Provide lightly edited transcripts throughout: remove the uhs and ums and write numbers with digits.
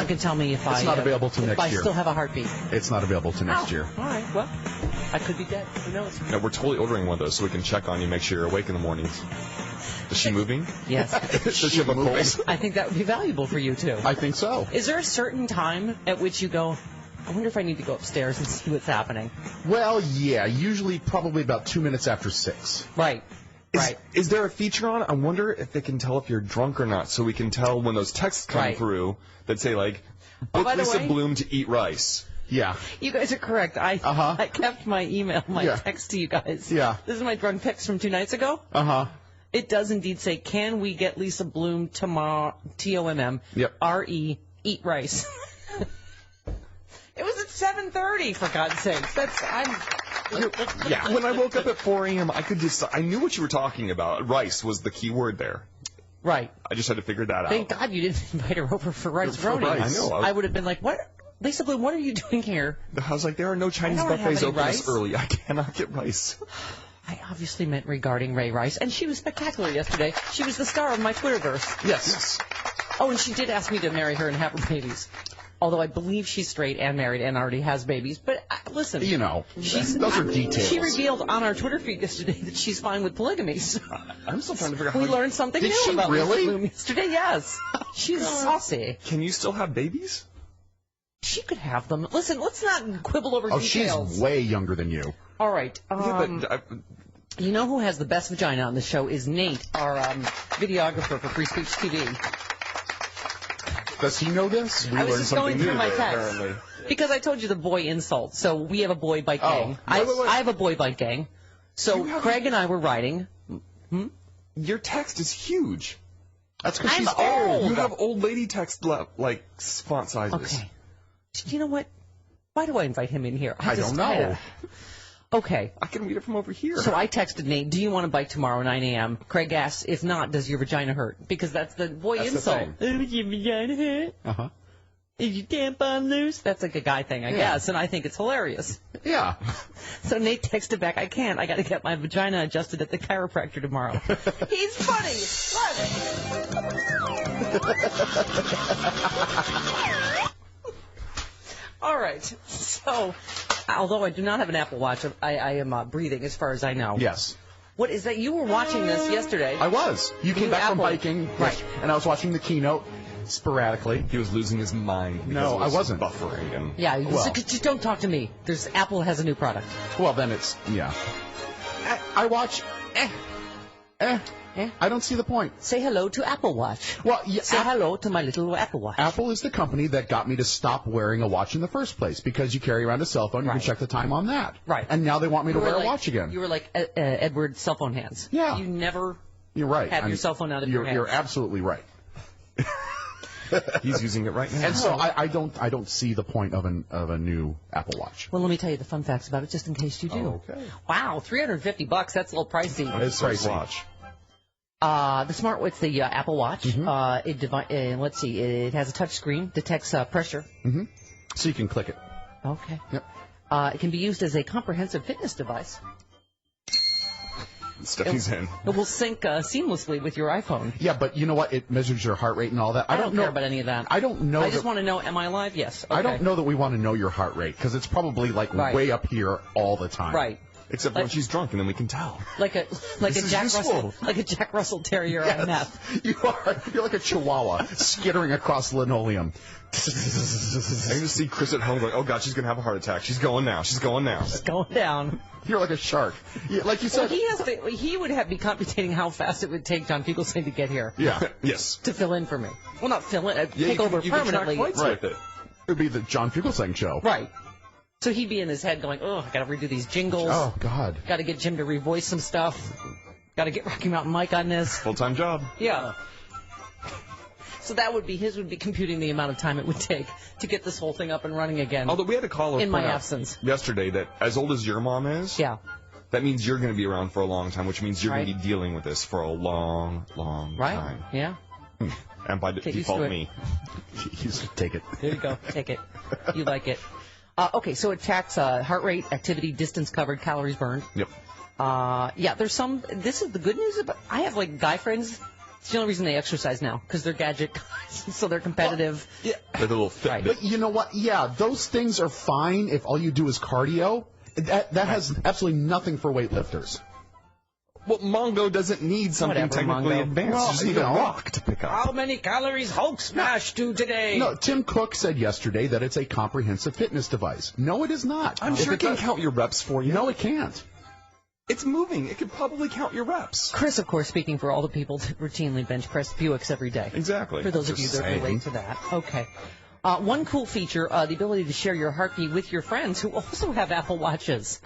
You can tell me if It's not available till next I year. still have a heartbeat. It's not available till next year. All right, well, I could be dead. Who knows? No, we're totally ordering one of those so we can check on you, make sure you're awake in the mornings. Is she moving? Yes. Does she have a cold? I think that would be valuable for you, too. I think so. Is there a certain time at which you go, I wonder if I need to go upstairs and see what's happening? Well, yeah, usually probably about 2 minutes after 6. Right. Right. Is there a feature on it? I wonder if they can tell if you're drunk or not, so we can tell when those texts come through that say, like, book by the Lisa way, Bloom to eat rice. Yeah. You guys are correct. I kept my email, my text to you guys. Yeah. This is my drunk text from 2 nights ago. Uh-huh. It does indeed say, can we get Lisa Bloom tomorrow, T-O-M-M, R-E, eat rice. It was at 7:30, for God's sakes. When I woke up at 4 a.m., I knew what you were talking about. Rice was the key word there. Right. I just had to figure that out. Thank God you didn't invite her over for rice brownies. I know. I would have been like, what? Lisa Bloom, what are you doing here? I was like, there are no Chinese buffets open this early. I cannot get rice. I obviously meant regarding Ray Rice, and she was spectacular yesterday. She was the star of my Twitterverse. Yes. Oh, and she did ask me to marry her and have her babies. Although I believe she's straight and married and already has babies. But listen. You know, those are details. She revealed on our Twitter feed yesterday that she's fine with polygamy. So I'm still trying to figure out how we learned something new about Lisa Bloom yesterday. Yes. She's saucy. Can you still have babies? She could have them. Listen, let's not quibble over details. She's way younger than you. All right. You know who has the best vagina on the show is Nate, our videographer for Free Speech TV. Does he know this? I was just going through my text. Because I told you the boy insult. So we have a boy bike gang. I have a boy bike gang. So Craig and I were riding. Your text is huge. That's because she's old. You have old lady text like font sizes. Okay. You know what? Why do I invite him in here? I don't know. Okay. I can read it from over here. So I texted Nate, do you want to bike tomorrow at 9 a.m.? Craig asked, if not, does your vagina hurt? Because that's the boy insult. Does your vagina hurt? Uh-huh. Is your tampon loose? That's like a guy thing, I guess, and I think it's hilarious. Yeah. So Nate texted back, I can't. I got to get my vagina adjusted at the chiropractor tomorrow. He's funny. All right. So, although I do not have an Apple Watch, I am breathing as far as I know. Yes. What is that? You were watching this yesterday. I was. You came back from biking. Right. And I was watching the keynote sporadically. He was losing his mind. No, I wasn't. Buffering. And just don't talk to me. Apple has a new product. Well, then it's, I watch, I don't see the point. Say hello to Apple Watch. Well, say hello to my little Apple Watch. Apple is the company that got me to stop wearing a watch in the first place because you carry around a cell phone, you can check the time on that. Right. And now they want me to wear a watch again. You were like Edward cell phone hands. Yeah. You never You're right. have your cell phone out of your hands. You're absolutely right. He's using it right now. And so I don't see the point of a new Apple Watch. Well, let me tell you the fun facts about it, just in case you do. Okay. Wow, $350. That's a little pricey. It's pricey. Watch. It's the Apple Watch. Mm-hmm. Let's see, it has a touch screen, detects pressure. Mm-hmm. So you can click it. Okay. Yep. It can be used as a comprehensive fitness device. Stephanie's in. It will sync seamlessly with your iPhone. Yeah, but you know what? It measures your heart rate and all that. I don't care about any of that. I don't know. I just want to know, am I alive? Yes. Okay. I don't know that we want to know your heart rate because it's probably way up here all the time. Right. Except when she's drunk, and then we can tell. Like a Jack Russell Terrier on meth. You're like a Chihuahua skittering across linoleum. I can just see Chris at home going, "Oh God, she's gonna have a heart attack. She's going now. She's going now. She's going down." You're like a shark. Like you said. Well, he would be computing how fast it would take John Fugelsang to get here. Yeah. Yes. To fill in for me. Well, not fill in. Take over permanently. Right. It would be the John Fugelsang show. Right. So he'd be in his head going, "Oh, I got to redo these jingles. Oh God. Got to get Jim to revoice some stuff. Got to get Rocky Mountain Mike on this. Full-time job." Yeah. So that would be computing the amount of time it would take to get this whole thing up and running again. Although we had a caller in my absence yesterday that as old as your mom is, that means you're going to be around for a long time, which means you're going to be dealing with this for a long, long time. Yeah. And by default, me. Take it. There you go. Take it. You like it. Okay, so it tracks heart rate, activity, distance covered, calories burned. Yep. There's some. This is the good news about. I have like guy friends It's the only reason they exercise now, because they're gadget guys, so they're competitive. Well, yeah, they're the little Fitbit. Right. But you know what? Yeah, those things are fine if all you do is cardio. That has absolutely nothing for weightlifters. Well, Mongo doesn't need something technically advanced. Well, you just need a rock to pick up. How many calories Hulk Smash do today? No, Tim Cook said yesterday that it's a comprehensive fitness device. No, it is not. I'm sure it can count your reps for you. No, it can't. It's moving. It could probably count your reps. Chris, of course, speaking for all the people that routinely bench press Buicks every day. Exactly. For those of you that relate to that. Okay. One cool feature, the ability to share your heartbeat with your friends who also have Apple Watches.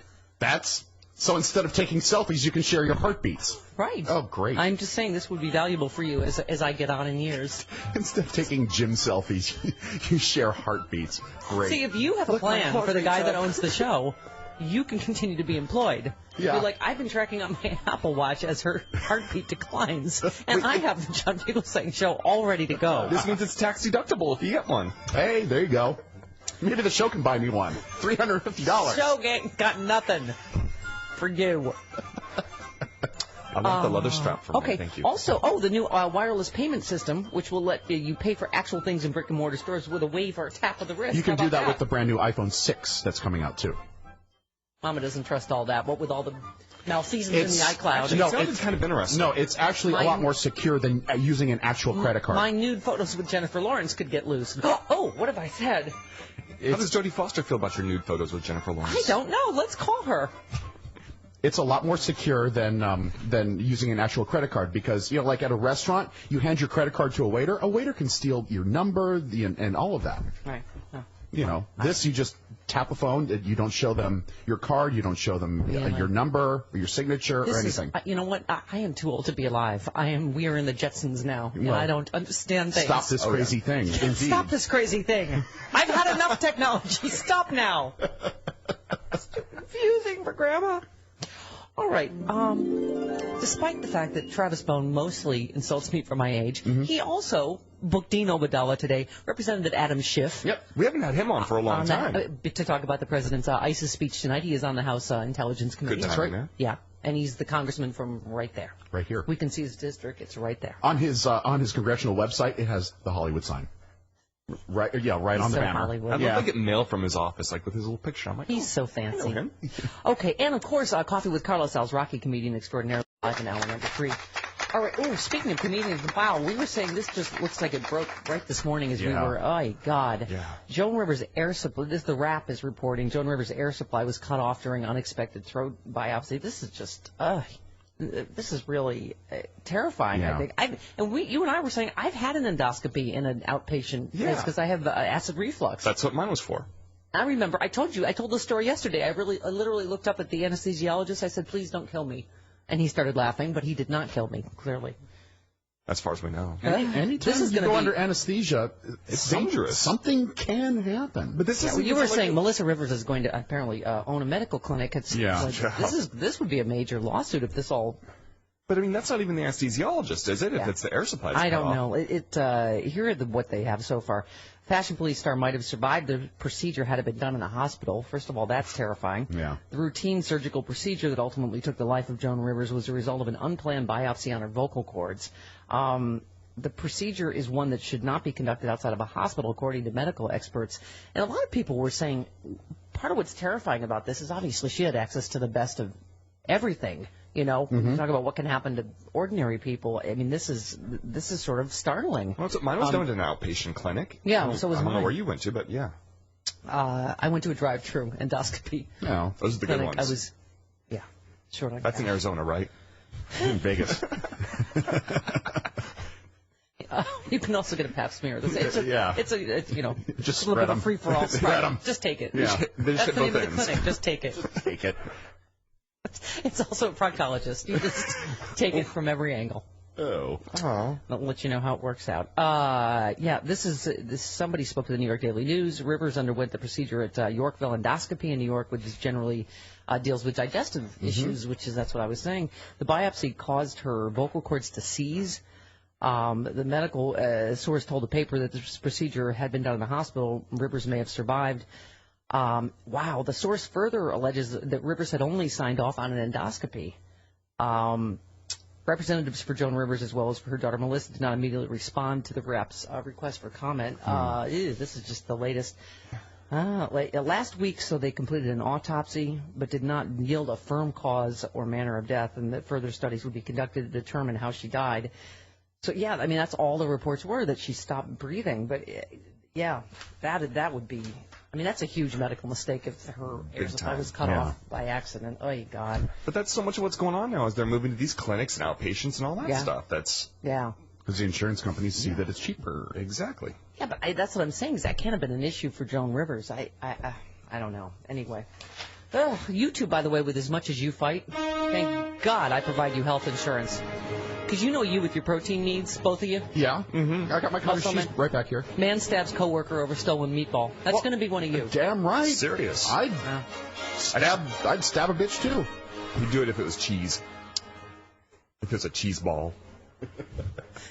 So instead of taking selfies, you can share your heartbeats. Right. Oh, great. I'm just saying this would be valuable for you as I get on in years. Instead of taking gym selfies, you share heartbeats. Great. See, if you have a plan for the guy that owns the show, you can continue to be employed. Yeah. You're like, I've been tracking on my Apple Watch as her heartbeat declines, and I have the John Fugelsang show all ready to go. This means it's tax deductible if you get one. Hey, there you go. Maybe the show can buy me one. $350. Show got nothing for you. I like the leather strap for Okay. me. Thank you. Also, the new wireless payment system, which will let you pay for actual things in brick and mortar stores with a wave or a tap of the wrist. You can How do about that with the brand new iPhone 6 that's coming out, too. Mama doesn't trust all that. What with all the malfeasance in the iCloud? Actually, it sounded kind of interesting. No, it's actually a lot more secure than using an actual credit card. My nude photos with Jennifer Lawrence could get loose. Oh, what have I said? How does Jodie Foster feel about your nude photos with Jennifer Lawrence? I don't know. Let's call her. It's a lot more secure than using an actual credit card because, like at a restaurant, you hand your credit card to a waiter. A waiter can steal your number and all of that. Right. This you just tap a phone. You don't show them your card. You don't show them your number or your signature or anything. You know what? I am too old to be alive. We are in the Jetsons now, and I don't understand things. Stop this crazy thing. Indeed. Stop this crazy thing. I've had enough technology. Stop now. It's too confusing for Grandma. All right. Despite the fact that Travis Bone mostly insults me for my age, he also booked Dean Obadala today, Representative Adam Schiff. Yep. We haven't had him on for a long time. To talk about the president's ISIS speech tonight. He is on the House Intelligence Committee. Good timing, man. Yeah. And he's the congressman from right there. Right here. We can see his district. It's right there. On his congressional website, it has the Hollywood sign. Right, right on the banner. Hollywood. I'd love to get mail from his office, like with his little picture. I'm like, he's so fancy. I know him. Okay, and of course, Coffee with Carlos Alzraki, comedian extraordinaire, live in hour number 3. All right. Oh, speaking of comedians, wow, we were saying this just looks like it broke right this morning as we were. Oh, God. Yeah. Joan Rivers' air supply. The Wrap is reporting Joan Rivers' air supply was cut off during unexpected throat biopsy. This is just. This is really terrifying, I think. You and I were saying, I've had an endoscopy in an outpatient place because I have acid reflux. That's what mine was for. I remember, I told the story yesterday. I literally looked up at the anesthesiologist. I said, please don't kill me. And he started laughing, but he did not kill me, clearly. As far as we know. Anytime you go under anesthesia, it's dangerous. Something can happen. But this is you were saying Melissa Rivers is going to apparently own a medical clinic. This would be a major lawsuit if this all. But I mean, that's not even the anesthesiologist, is it? Yeah. If it's the air supply. I don't know. Here are what they have so far. Fashion Police star might have survived the procedure had it been done in a hospital. First of all, that's terrifying. Yeah. The routine surgical procedure that ultimately took the life of Joan Rivers was a result of an unplanned biopsy on her vocal cords. The procedure is one that should not be conducted outside of a hospital, according to medical experts. And a lot of people were saying part of what's terrifying about this is obviously she had access to the best of everything. Talk about what can happen to ordinary people. I mean, this is sort of startling. Well, mine was done in an outpatient clinic. Yeah, so was mine. I don't know where you went to, but yeah. I went to a drive-through endoscopy. No, those are the good ones. Sure. That's in Arizona, right? In Vegas. You can also get a pap smear. It's a just a little bit of a free-for-all. Just take it. Yeah. That's the name of the clinic. Just take it. Take it. It's also a proctologist. You just take it from every angle. Oh. I'll let you know how it works out. This somebody spoke to the New York Daily News. Rivers underwent the procedure at Yorkville Endoscopy in New York, which generally deals with digestive issues, that's what I was saying. The biopsy caused her vocal cords to seize. The medical source told the paper that this procedure had been done in the hospital. Rivers may have survived. The source further alleges that Rivers had only signed off on an endoscopy. Representatives for Joan Rivers as well as for her daughter Melissa did not immediately respond to the rep's request for comment. This is just the latest. Last week, so they completed an autopsy, but did not yield a firm cause or manner of death, and that further studies would be conducted to determine how she died. So, yeah, I mean, that's all the reports were, that she stopped breathing. But, yeah, that would be, I mean, that's a huge medical mistake if her air supply was cut off by accident. Oh, God. But that's so much of what's going on now is they're moving to these clinics and outpatients and all that stuff. That's... Yeah. Because the insurance companies see that it's cheaper. Exactly. Yeah, but that's what I'm saying, is that can't have been an issue for Joan Rivers. I don't know. Anyway. You two, by the way, with as much as you fight, thank God I provide you health insurance. Because you know you with your protein needs, both of you. Yeah. Mm-hmm. I got my cottage cheese right back here. Man stabs coworker over stolen meatball. That's going to be one of you. Damn right. Serious. I'd stab a bitch, too. You'd do it if it was cheese. If it was a cheese ball.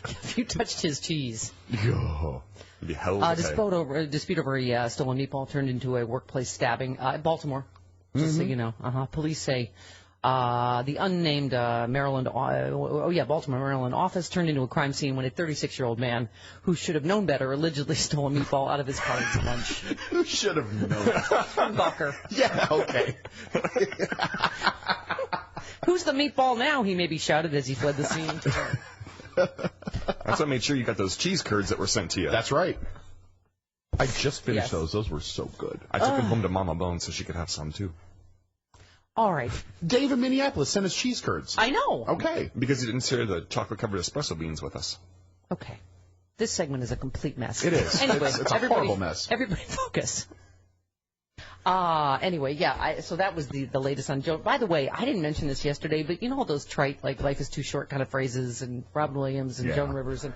If you touched his cheese. Yo. It'd be hell of a dispute over a stolen meatball turned into a workplace stabbing in Baltimore. Just so you know. Police say the unnamed Baltimore, Maryland office turned into a crime scene when a 36-year-old man who should have known better allegedly stole a meatball out of his colleague's lunch. Who should have known? Bucker. Yeah, okay. Who's the meatball now? He maybe shouted as he fled the scene. That's what made sure you got those cheese curds that were sent to you. That's right. I just finished those. Those were so good. I took them home to Mama Bone so she could have some, too. All right. Dave in Minneapolis sent us cheese curds. I know. Okay. Because he didn't share the chocolate-covered espresso beans with us. Okay. This segment is a complete mess. It is. Anyway, it's a horrible mess. Everybody focus. Anyway, so that was the latest on Joan. By the way, I didn't mention this yesterday, but you know all those trite, like, life is too short kind of phrases, and Robin Williams and Joan Rivers. And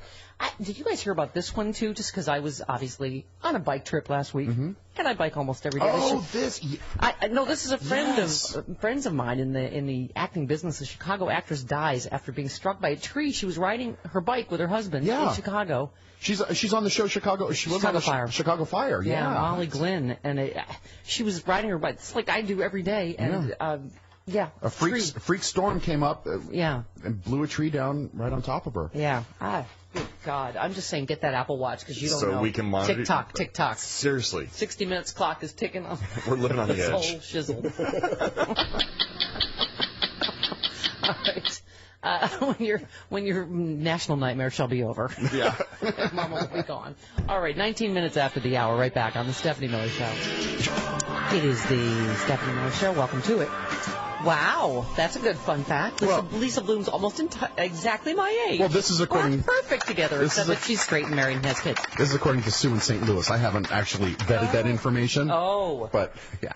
did you guys hear about this one, too? Just because I was obviously on a bike trip last week. And I bike almost every day. Oh, this is a friend of friends of mine in the acting business. A Chicago actress dies after being struck by a tree. She was riding her bike with her husband in Chicago. She's on the show Chicago. She was on the Fire. Chicago Fire. Yeah, Molly Glynn, and she was riding her bike. It's like I do every day, and a freak storm came up. And blew a tree down right on top of her. Yeah. Good God. I'm just saying, get that Apple Watch because you don't know. So we can monitor. TikTok. Seriously. 60 Minutes clock is ticking on. We're living on the edge. Whole shizzle. All right. When your national nightmare shall be over. Yeah. Mama will be gone. All right, 19 minutes after the hour, right back on the Stephanie Miller Show. It is the Stephanie Miller Show. Welcome to it. Wow, that's a good fun fact. Lisa Bloom's almost exactly my age. Well, this is according... We're perfect together, except that she's straight and married and has kids. This is according to Sue in St. Louis. I haven't actually vetted that information. Oh. But, yeah.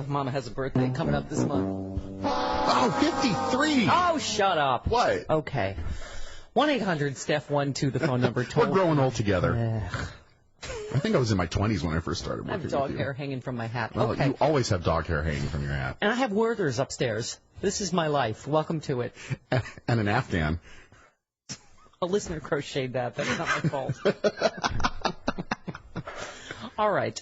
Mama has a birthday coming up this month. Oh, 53! Oh, shut up. What? Okay. 1-800-STEPH-12, the phone number. We're growing old together. I think I was in my 20s when I first started working with you. I have dog hair hanging from my hat. Well, you always have dog hair hanging from your hat. And I have Werther's upstairs. This is my life. Welcome to it. And an Afghan. A listener crocheted that. That's not my fault. All right.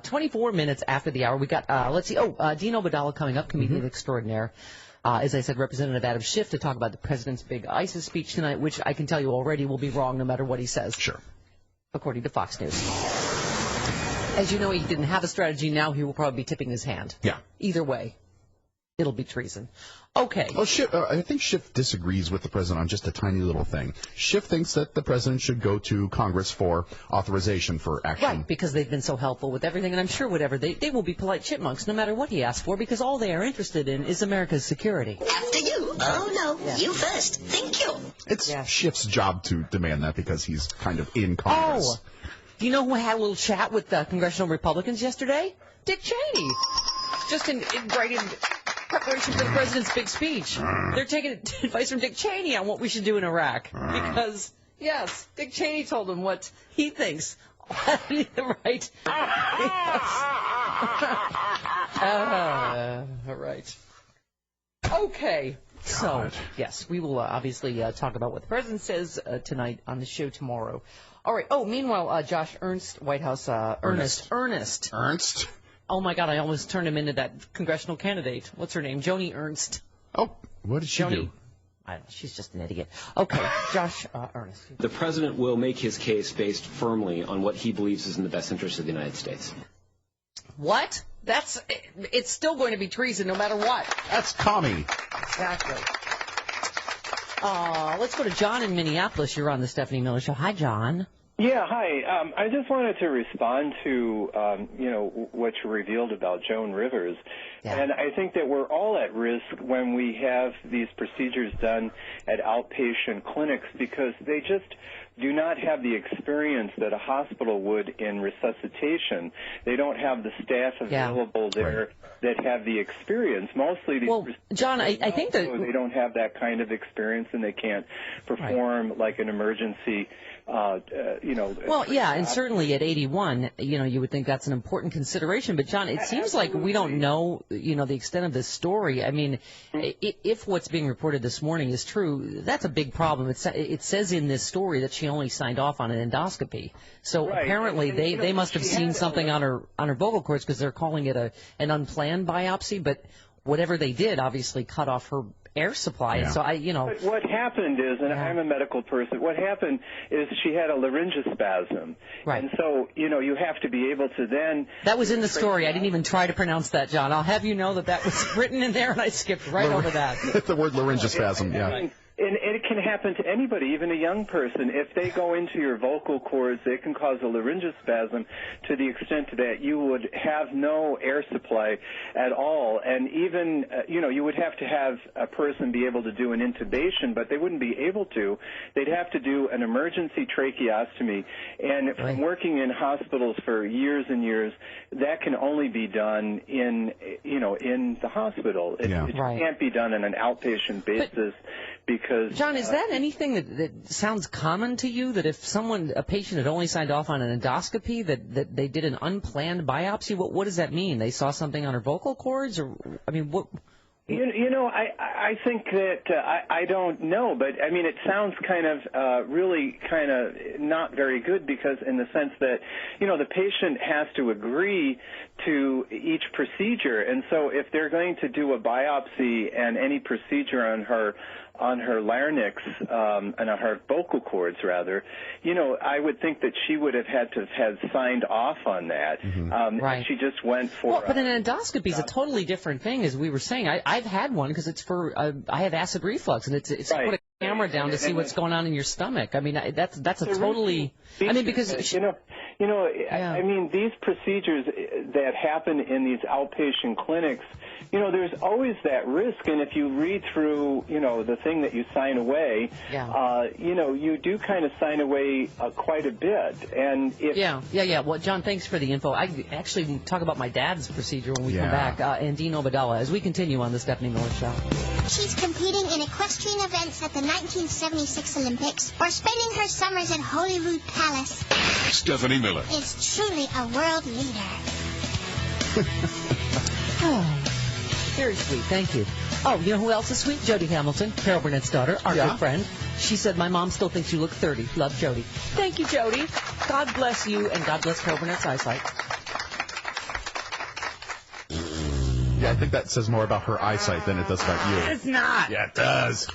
24 minutes after the hour, we got, let's see. Dino Badala coming up, comedian extraordinaire. As I said, Representative Adam Schiff to talk about the president's big ISIS speech tonight, which I can tell you already will be wrong no matter what he says. Sure. According to Fox News. As you know, he didn't have a strategy. Now he will probably be tipping his hand. Yeah. Either way, it'll be treason. Okay. Well, I think Schiff disagrees with the president on just a tiny little thing. Schiff thinks that the president should go to Congress for authorization for action. Right, because they've been so helpful with everything, and I'm sure whatever, they will be polite chipmunks no matter what he asks for, because all they are interested in is America's security. After you. Oh, no, you first. Thank you. It's Schiff's job to demand that because he's kind of in Congress. Oh, do you know who had a little chat with congressional Republicans yesterday? Dick Cheney. Just in preparation for the president's big speech. They're taking advice from Dick Cheney on what we should do in Iraq. Because, yes, Dick Cheney told them what he thinks. Right. Right. Okay. So, yes, we will obviously talk about what the president says tonight on the show tomorrow. All right. Oh, meanwhile, Josh Ernst, White House, Ernst. Oh, my God, I almost turned him into that congressional candidate. What's her name? Joni Ernst. Oh, what did she do? she's just an idiot. Okay, Josh, Ernest. The president will make his case based firmly on what he believes is in the best interest of the United States. What? It's still going to be treason no matter what. That's commie. Exactly. Let's go to John in Minneapolis. You're on the Stephanie Miller Show. Hi, John. Yeah, hi. I just wanted to respond to, what you revealed about Joan Rivers. Yeah. And I think that we're all at risk when we have these procedures done at outpatient clinics because they just do not have the experience that a hospital would in resuscitation. They don't have the staff available there that have the experience. Mostly these John, I think that they don't have that kind of experience and they can't perform like an emergency Well, yeah, and certainly at 81, you would think that's an important consideration. But, John, it seems like we don't know, the extent of this story. I mean, if what's being reported this morning is true, that's a big problem. It says in this story that she only signed off on an endoscopy. So apparently they must have seen something on her vocal cords because they're calling it an unplanned biopsy. But whatever they did obviously cut off her air supply. Yeah. So But what happened is, and I'm a medical person, what happened is she had a laryngospasm. Right. And so, you have to be able to then... That was in the story. I didn't even try to pronounce that, John. I'll have you know that was written in there, and I skipped right over that. The word laryngospasm, yeah. And it can happen to anybody, even a young person. If they go into your vocal cords, they can cause a laryngospasm to the extent that you would have no air supply at all. And even, you would have to have a person be able to do an intubation, but they wouldn't be able to. They'd have to do an emergency tracheostomy. And from working in hospitals for years and years, that can only be done in the hospital. It can't be done on an outpatient basis. Because, John, is that anything that sounds common to you, that if a patient had only signed off on an endoscopy, that they did an unplanned biopsy? What does that mean? They saw something on her vocal cords? Or, I mean, what... I think that I don't know, but I mean it sounds kind of really kind of not very good because in the sense that the patient has to agree to each procedure, and so if they're going to do a biopsy and any procedure on her larynx and on her vocal cords rather, I would think that she would have had to have signed off on that. Mm-hmm. She just went for. Well, but an endoscopy is a totally different thing, as we were saying. I've had one because it's for I have acid reflux, and it's to put a camera down to see what's going on in your stomach. I mean, that's a totally. I mean, because I mean these procedures that happen in these outpatient clinics. There's always that risk, and if you read through, the thing that you sign away, you do kind of sign away quite a bit. And Well, John, thanks for the info. I actually talk about my dad's procedure when we come back, and Dean Obadella, as we continue on the Stephanie Miller Show. She's competing in equestrian events at the 1976 Olympics or spending her summers at Holyrood Palace. Stephanie Miller is truly a world leader. Very sweet, thank you. Oh, you know who else is sweet? Jody Hamilton, Carol Burnett's daughter, our good friend. She said, my mom still thinks you look 30. Love, Jody. Thank you, Jody. God bless you, and God bless Carol Burnett's eyesight. Yeah, I think that says more about her eyesight than it does about you. It's not. Yeah, it does.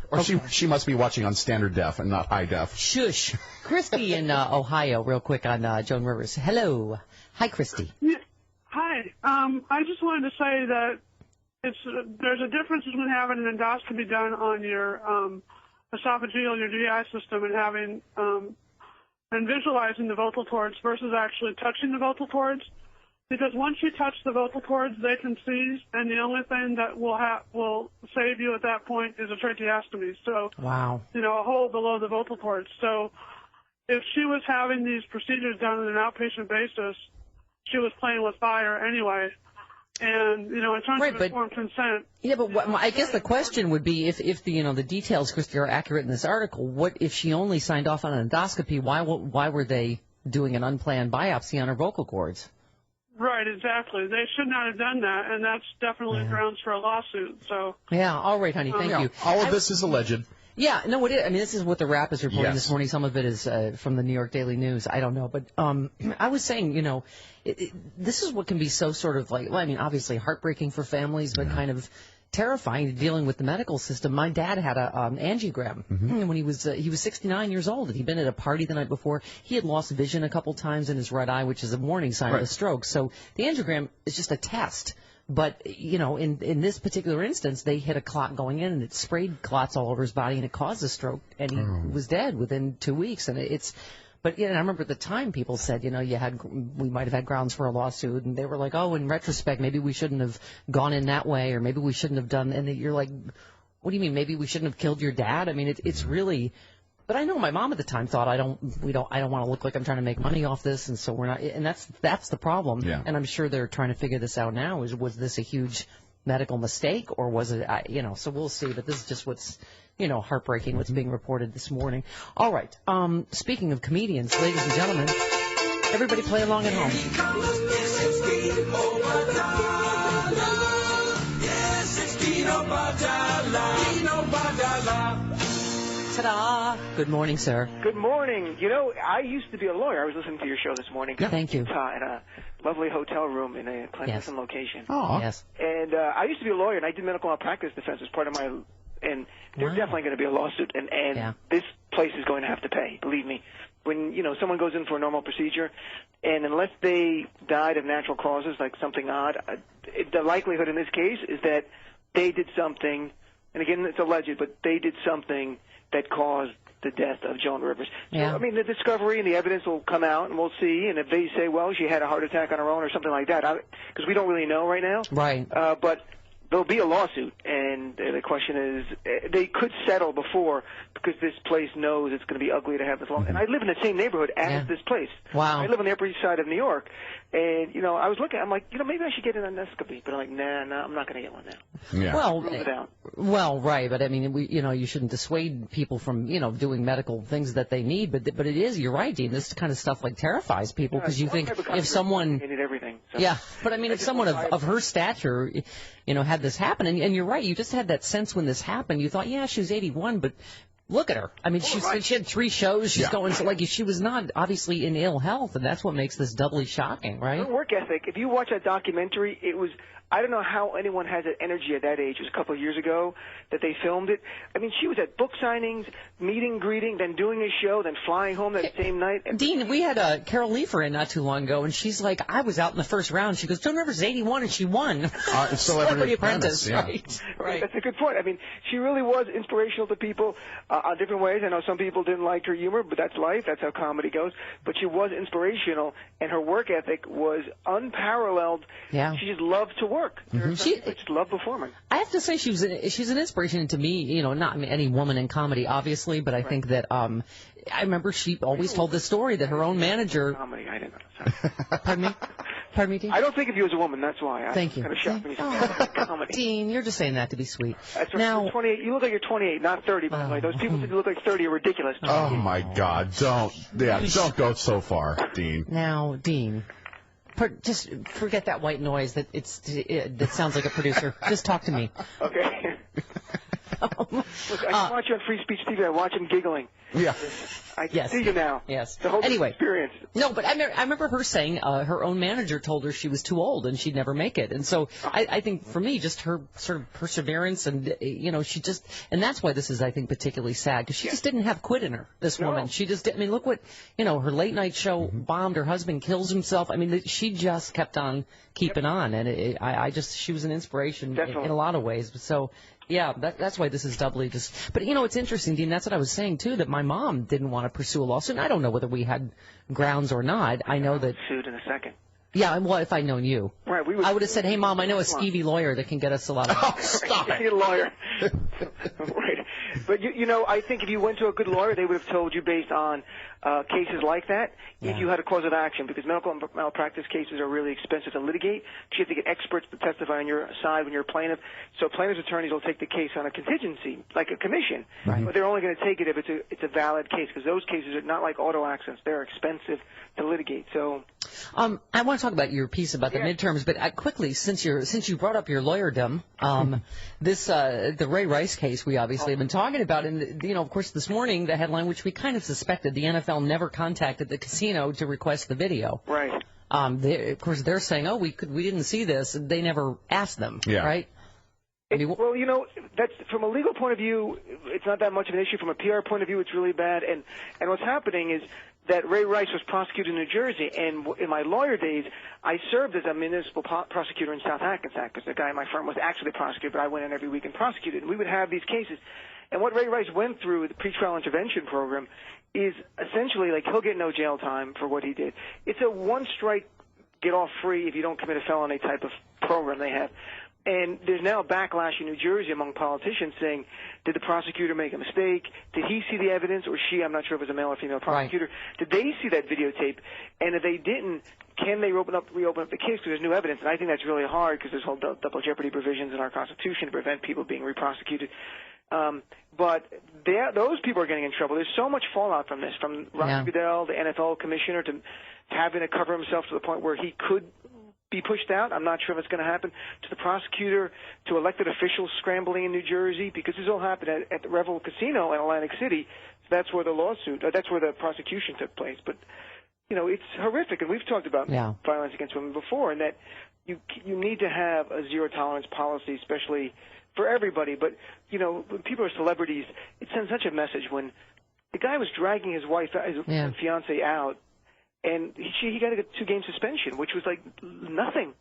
Or she must be watching on standard def and not high def. Shush. Christy in Ohio, real quick on Joan Rivers. Hello. Hi, Christy. Hi. I just wanted to say that there's a difference between having an endoscopy done on your esophageal, your GI system, and having and visualizing the vocal cords versus actually touching the vocal cords. Because once you touch the vocal cords, they can seize, and the only thing that will save you at that point is a tracheostomy. So, wow. A hole below the vocal cords. So, if she was having these procedures done on an outpatient basis, she was playing with fire anyway. And, in terms of informed consent. Yeah, but I guess the question would be if the details, Christy, are accurate in this article, what if she only signed off on an endoscopy, why were they doing an unplanned biopsy on her vocal cords? Right, exactly. They should not have done that, and that's definitely grounds for a lawsuit. So. Yeah, all right, honey, thank you. All of this is alleged. Yeah, no, it is. I mean, this is what the Wrap is reporting this morning. Some of it is from the New York Daily News. I don't know. But I was saying, this is what can be so sort of like, well, I mean, obviously heartbreaking for families, but kind of, terrifying dealing with the medical system. My dad had a angiogram when he was 69 years old. He'd been at a party the night before. He had lost vision a couple times in his right eye, which is a warning sign of a stroke. So the angiogram is just a test. But, you know, in this particular instance, they hit a clot going in, and it sprayed clots all over his body, and it caused a stroke, and he was dead within 2 weeks. And it's, but, you know, I remember at the time people said, you know, we might have had grounds for a lawsuit, and they were like, oh, in retrospect, maybe we shouldn't have gone in that way, or maybe we shouldn't have done, and you're like, what do you mean, maybe we shouldn't have killed your dad? I mean, it's really... But I know my mom at the time thought I don't want to look like I'm trying to make money off this, and so we're not. And that's the problem. Yeah. And I'm sure they're trying to figure this out now. Was this a huge medical mistake, or was it? You know, so we'll see. But this is just what's, you know, heartbreaking. What's being reported this morning. All right. Speaking of comedians, ladies and gentlemen, everybody play along at home. Ta-da! Good morning, sir. Good morning. You know, I used to be a lawyer. I was listening to your show this morning. Yeah. Thank you. In a lovely hotel room in a clandestine location. Oh, yes. And I used to be a lawyer, and I did medical malpractice defense as part of my. And there's definitely going to be a lawsuit, and this place is going to have to pay. Believe me. When someone goes in for a normal procedure, and unless they died of natural causes, like something odd, the likelihood in this case is that they did something. And again, it's alleged, but they did something that caused the death of Joan Rivers. Yeah. So, I mean, the discovery and the evidence will come out, and we'll see. And if they say, well, she had a heart attack on her own or something like that, because we don't really know right now. Right. But there'll be a lawsuit, and the question is, they could settle before, because this place knows it's going to be ugly to have this long. And I live in the same neighborhood as this place. Wow. I live on the Upper East Side of New York. And, you know, I was looking, I'm like, you know, maybe I should get an endoscopy. But I'm like, nah, I'm not going to get one now. Yeah. Well, right. But, I mean, you shouldn't dissuade people from, you know, doing medical things that they need. But it is, you're right, Dean, this kind of stuff, like, terrifies people. Because you think if someone... They need everything. So. Yeah. But, I mean, if someone of her stature, you know, had this happen, and you're right, you just had that sense when this happened, you thought, yeah, she was 81, but... Look at her. I mean, she had 3 shows. She's going, so like, she was not obviously in ill health, and that's what makes this doubly shocking, right? Her work ethic, if you watch that documentary, it was, I don't know how anyone has that energy at that age. It was a couple of years ago that they filmed it. I mean, she was at book signings, meeting, greeting, then doing a show, then flying home that same night. Dean, we had Carol Leifer in not too long ago, and she's like, I was out in the first round. She goes, Joan Rivers is 81, and she won. Celebrity Apprentice. Yeah. Right. That's a good point. I mean, she really was inspirational to people on different ways. I know some people didn't like her humor, but that's life. That's how comedy goes. But she was inspirational, and her work ethic was unparalleled. Yeah. She just loved to work. She just loved performing. I have to say she's an inspiration to me, you know, not any woman in comedy, obviously, but I think that I remember she always told this story that her own manager... Comedy, I didn't know. Pardon me? Pardon me, Dean? I don't think of you as a woman, that's why. Thank you. Kind of shocked when you said comedy. Dean, you're just saying that to be sweet. That's right. Now, You're 28. You look like you're 28, not 30, by the way. Those people that look like 30 are ridiculous. Oh, my God. Don't go so far, Dean. Now, Dean... Just forget that white noise that sounds like a producer. Just talk to me. Okay. Look, I watch you on Free Speech TV. I watch him giggling. Yeah. I see you now. Yes. The whole experience. No, but I remember her saying her own manager told her she was too old and she'd never make it. And so I think for me, just her sort of perseverance and, you know, she just, and that's why this is, I think, particularly sad, because she just didn't have quit in her, this woman. She just, I mean, look what, you know, her late night show bombed, her husband kills himself. I mean, she just kept on keeping on. And she was an inspiration in a lot of ways. So, yeah, that's why this is doubly just... But, you know, it's interesting, Dean, that's what I was saying, too, that my mom didn't want to pursue a lawsuit. And I don't know whether we had grounds or not. I know that... Sued in a second. Yeah, well, if I'd known you. Right, I would have said, hey, Mom, I know a skeevy lawyer that can get us a lot of... Oh, stop it. You need a lawyer. Right. But, you know, I think if you went to a good lawyer, they would have told you based on cases like that, if you had a cause of action, because medical malpractice cases are really expensive to litigate. You have to get experts to testify on your side when you're a plaintiff. So plaintiff's attorneys will take the case on a contingency, like a commission. Right. But they're only going to take it if it's a valid case, because those cases are not like auto accidents. They're expensive to litigate. So... I want to talk about your piece about the midterms, but quickly, since you brought up your lawyerdom, the Ray Rice case we obviously have been talking about, and you know, of course, this morning the headline, which we kind of suspected, the NFL never contacted the casino to request the video. Right. Of course, they're saying, oh, we didn't see this, and they never asked them. Yeah. Right. Well, you know, that's from a legal point of view, it's not that much of an issue. From a PR point of view, it's really bad. And what's happening is that Ray Rice was prosecuted in New Jersey, and in my lawyer days, I served as a municipal prosecutor in South Hackensack because the guy in my firm was actually prosecuted, but I went in every week and prosecuted. And we would have these cases. And what Ray Rice went through with the pretrial intervention program is essentially like he'll get no jail time for what he did. It's a one-strike, get-off-free if you don't commit a felony type of program they have. And there's now a backlash in New Jersey among politicians saying, did the prosecutor make a mistake? Did he see the evidence? Or she, I'm not sure if it was a male or female prosecutor. Right. Did they see that videotape? And if they didn't, can they reopen up the case because there's new evidence? And I think that's really hard because there's whole double jeopardy provisions in our Constitution to prevent people being reprosecuted. But those people are getting in trouble. There's so much fallout from this, from Roger Goodell, the NFL commissioner, to having to cover himself to the point where he could be pushed out. I'm not sure if it's going to happen. To the prosecutor, to elected officials scrambling in New Jersey, because this all happened at the Revel Casino in Atlantic City. So that's where that's where the prosecution took place. But, you know, it's horrific. And we've talked about violence against women before, and that you need to have a zero-tolerance policy, especially for everybody. But, you know, when people are celebrities, it sends such a message. When the guy was dragging his wife, his fiancée out, and he got a 2-game suspension, which was like nothing.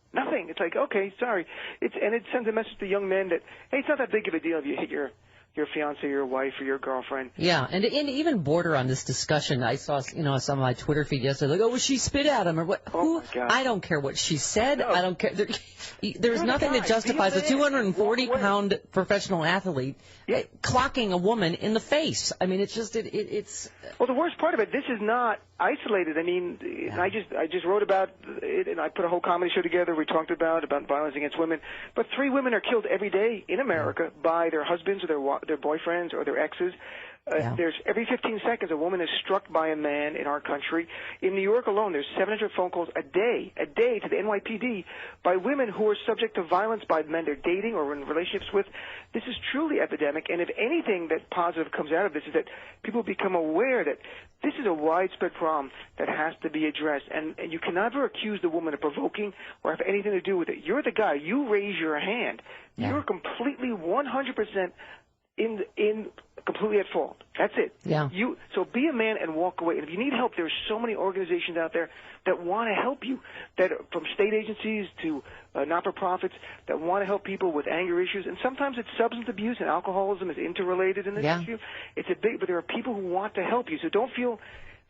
It's like, okay, sorry. It sends a message to young men that, hey, it's not that big of a deal if you hit your fiancé, your wife, or your girlfriend. Yeah, and even border on this discussion. I saw, some of my Twitter feed yesterday, like, oh, well, she spit at him, or what? Oh, my God. I don't care what she said. No. I don't care. There's nothing that justifies a 240-pound professional athlete clocking a woman in the face. I mean, it's just it's. Well, the worst part of it, this is not isolated. I mean, I just wrote about it, and I put a whole comedy show together. We talked about violence against women, but 3 women are killed every day in America by their husbands or their boyfriends or their exes. There's every 15 seconds a woman is struck by a man in our country. In New York alone, there's 700 phone calls a day to the NYPD by women who are subject to violence by men they're dating or in relationships with. This is truly epidemic, and if anything that positive comes out of this is that people become aware that this is a widespread problem that has to be addressed, and you can never accuse the woman of provoking or have anything to do with it. You're the guy. You raise your hand. Yeah. You're completely 100% in completely at fault. That's it. Yeah. So be a man and walk away. And if you need help, there's so many organizations out there that want to help you, that from state agencies to not-for-profits that want to help people with anger issues. And sometimes it's substance abuse and alcoholism is interrelated in this issue. But there are people who want to help you. So don't feel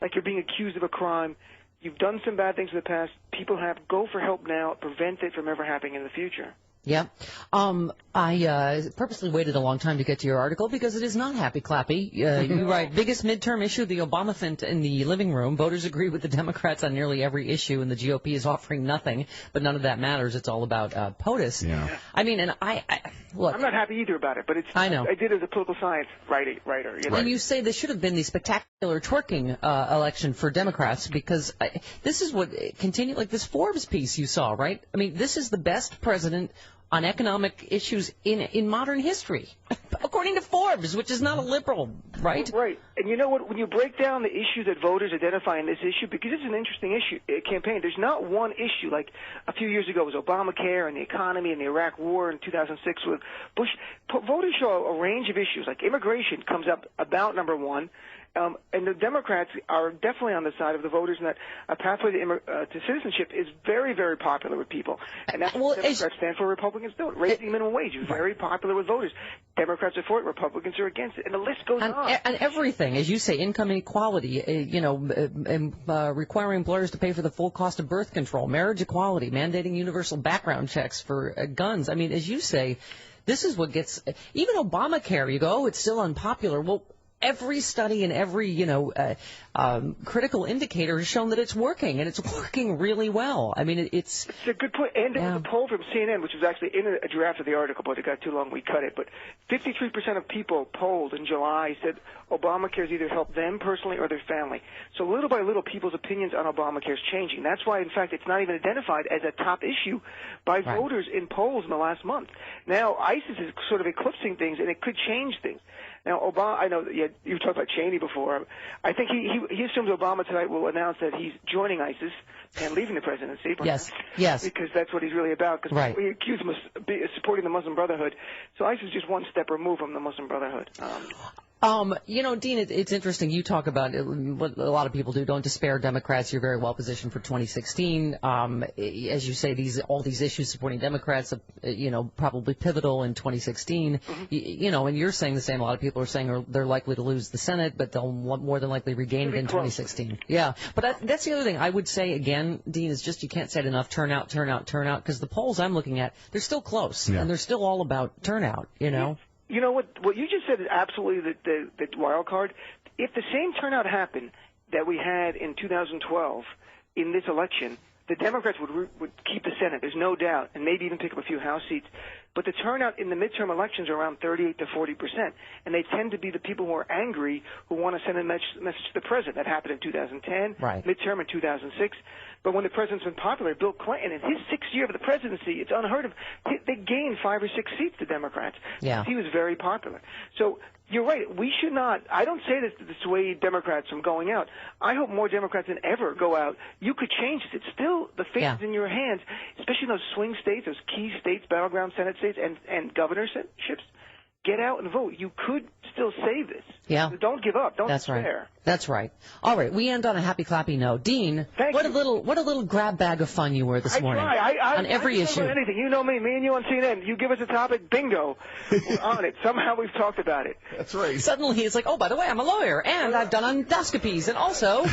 like you're being accused of a crime. You've done some bad things in the past. People go for help now. Prevent it from ever happening in the future. Yeah. I purposely waited a long time to get to your article because it is not happy-clappy. You write, biggest midterm issue, the Obama fint in the living room. Voters agree with the Democrats on nearly every issue, and the GOP is offering nothing, but none of that matters. It's all about POTUS. Yeah. I mean, and look. I'm not happy either about it, but I know. I did it as a political science writer. You know? And you say this should have been the spectacular twerking election for Democrats because this is what continued, like this Forbes piece you saw, right? I mean, this is the best president on economic issues in modern history, according to Forbes, which is not a liberal, right? Right. And you know what? When you break down the issues that voters identify in this issue, because it's an interesting campaign, there's not one issue. Like a few years ago was Obamacare and the economy and the Iraq War in 2006 with Bush. Voters show a range of issues. Like immigration comes up about number one. And the Democrats are definitely on the side of the voters, and that a pathway to citizenship is very, very popular with people. And that's what Democrats stand for. Republicans don't. Raising minimum wage is very popular with voters. Democrats are for it. Republicans are against it. And the list goes on. And everything, as you say, income inequality, requiring employers to pay for the full cost of birth control, marriage equality, mandating universal background checks for guns. I mean, as you say, this is what gets – even Obamacare, you go, oh, it's still unpopular. Well, every study and every, critical indicator has shown that it's working, and it's working really well. I mean, it's a good point. And there was a poll from CNN, which was actually in a draft of the article, but it got too long, we cut it. But 53% of people polled in July said Obamacare's either helped them personally or their family. So little by little, people's opinions on Obamacare is changing. That's why, in fact, it's not even identified as a top issue by voters in polls in the last month. Now, ISIS is sort of eclipsing things, and it could change things. Now, Obama, I know that you talked about Cheney before. I think he assumes Obama tonight will announce that he's joining ISIS and leaving the presidency. Yes, yes. Because that's what he's really about. Because right. we accuse him of supporting the Muslim Brotherhood. So ISIS is just one step removed from the Muslim Brotherhood. You know, Dean, it's interesting. You talk about what a lot of people do. Don't despair, Democrats. You're very well positioned for 2016. As you say, all these issues supporting Democrats, probably pivotal in 2016. Mm-hmm. And you're saying the same. A lot of people are saying they're likely to lose the Senate, but they'll more than likely regain it in 2016. Yeah, but that's the other thing I would say again, Dean, is just you can't say enough turnout, because the polls I'm looking at, they're still close, and they're still all about turnout. You know what you just said is absolutely the wild card. If the same turnout happened that we had in 2012 in this election, the Democrats would keep the Senate. There's no doubt, and maybe even pick up a few House seats. But the turnout in the midterm elections are around 38 to 40%, and they tend to be the people who are angry who want to send a message to the president. That happened in 2010, midterm in 2006. But when the president's been popular, Bill Clinton, in his 6th year of the presidency, it's unheard of. They gained 5 or 6 seats, the Democrats. Yeah. He was very popular. So you're right. We should not. I don't say this to dissuade Democrats from going out. I hope more Democrats than ever go out. You could change this. It's still the fate is in your hands, especially in those swing states, those key states, battleground Senate states, and governorships. Get out and vote. You could still save this. Yeah. So don't give up. Don't That's despair. Right. That's right. All right. We end on a happy clappy note. Dean, what a little grab bag of fun you were this morning. On every issue. Anything. You know me and you on CNN. You give us a topic, bingo. We're on it. Somehow we've talked about it. That's right. Suddenly it's like, oh, by the way, I'm a lawyer and I've done endoscopies and also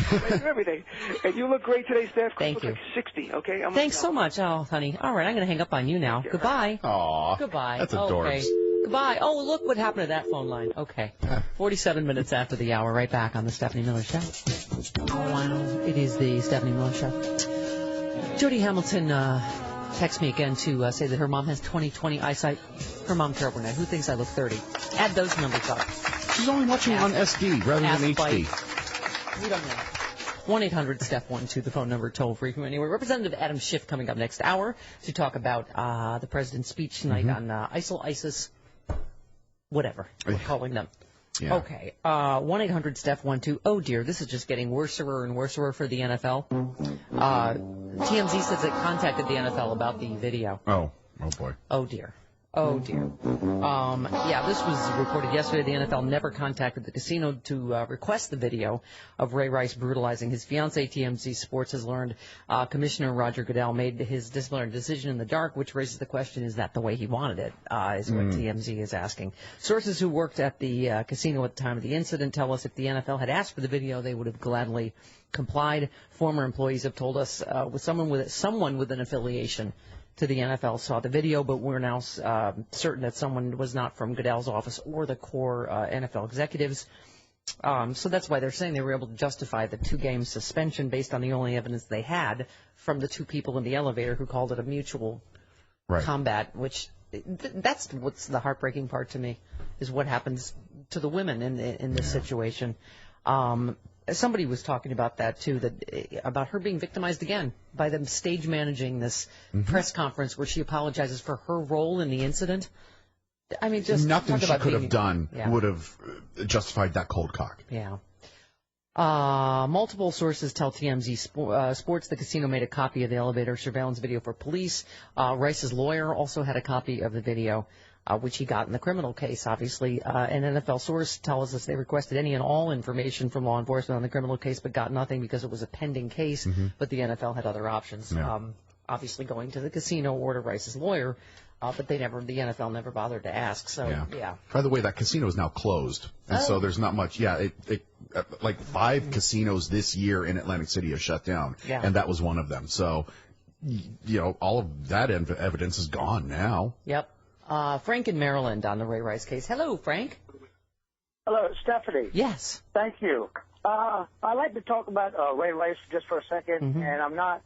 everything. And you look great today, Steph. Thank you. Like 60. Okay. Thanks so much. Oh, honey. All right. I'm going to hang up on you now. Goodbye. Aw. Goodbye. That's adorbs. Okay. Goodbye. Oh, look what happened to that phone line. Okay. 47 minutes after the hour, right back on the Stephanie Miller Show. Wow. It is the Stephanie Miller Show. Jody Hamilton texts me again to say that her mom has 20/20 eyesight. Her mom, Carol Burnett, who thinks I look 30. Add those numbers up. She's only watching on SD rather than HD. We don't know. 1-800-STEPH-12, the phone number, toll free from anywhere. Representative Adam Schiff coming up next hour to talk about the president's speech tonight on ISIL, ISIS, whatever we're calling them. Yeah. Okay. 1-800-STEPH-12. Oh, dear. This is just getting worser and worser for the NFL. TMZ says it contacted the NFL about the video. Oh boy. Oh, dear. Oh, dear. This was reported yesterday. The NFL never contacted the casino to request the video of Ray Rice brutalizing his fiancée. TMZ Sports has learned Commissioner Roger Goodell made his disciplinary decision in the dark, which raises the question, is that the way he wanted it, is what TMZ is asking. Sources who worked at the casino at the time of the incident tell us if the NFL had asked for the video, they would have gladly complied. Former employees have told us someone with an affiliation to the NFL saw the video, but we're now certain that someone was not from Goodell's office or the core NFL executives. So that's why they're saying they were able to justify the 2-game suspension based on the only evidence they had from the 2 people in the elevator who called it a mutual combat, which that's what's the heartbreaking part to me, is what happens to the women in this situation. Somebody was talking about that, too, about her being victimized again by them stage managing this press conference where she apologizes for her role in the incident. I mean, just nothing she could have done would have justified that cold cock. Yeah. Multiple sources tell TMZ Sports the casino made a copy of the elevator surveillance video for police. Rice's lawyer also had a copy of the video, which he got in the criminal case, obviously. An NFL source tells us they requested any and all information from law enforcement on the criminal case, but got nothing because it was a pending case. But the NFL had other options, obviously going to the casino or to Rice's lawyer. But the NFL never bothered to ask. So, yeah. By the way, that casino is now closed, and so there's not much. Yeah, like 5 casinos this year in Atlantic City have shut down, and that was one of them. So, all of that evidence is gone now. Yep. Frank in Maryland on the Ray Rice case. Hello, Frank. Hello, Stephanie. Yes. Thank you. I'd like to talk about Ray Rice just for a second, and I'm not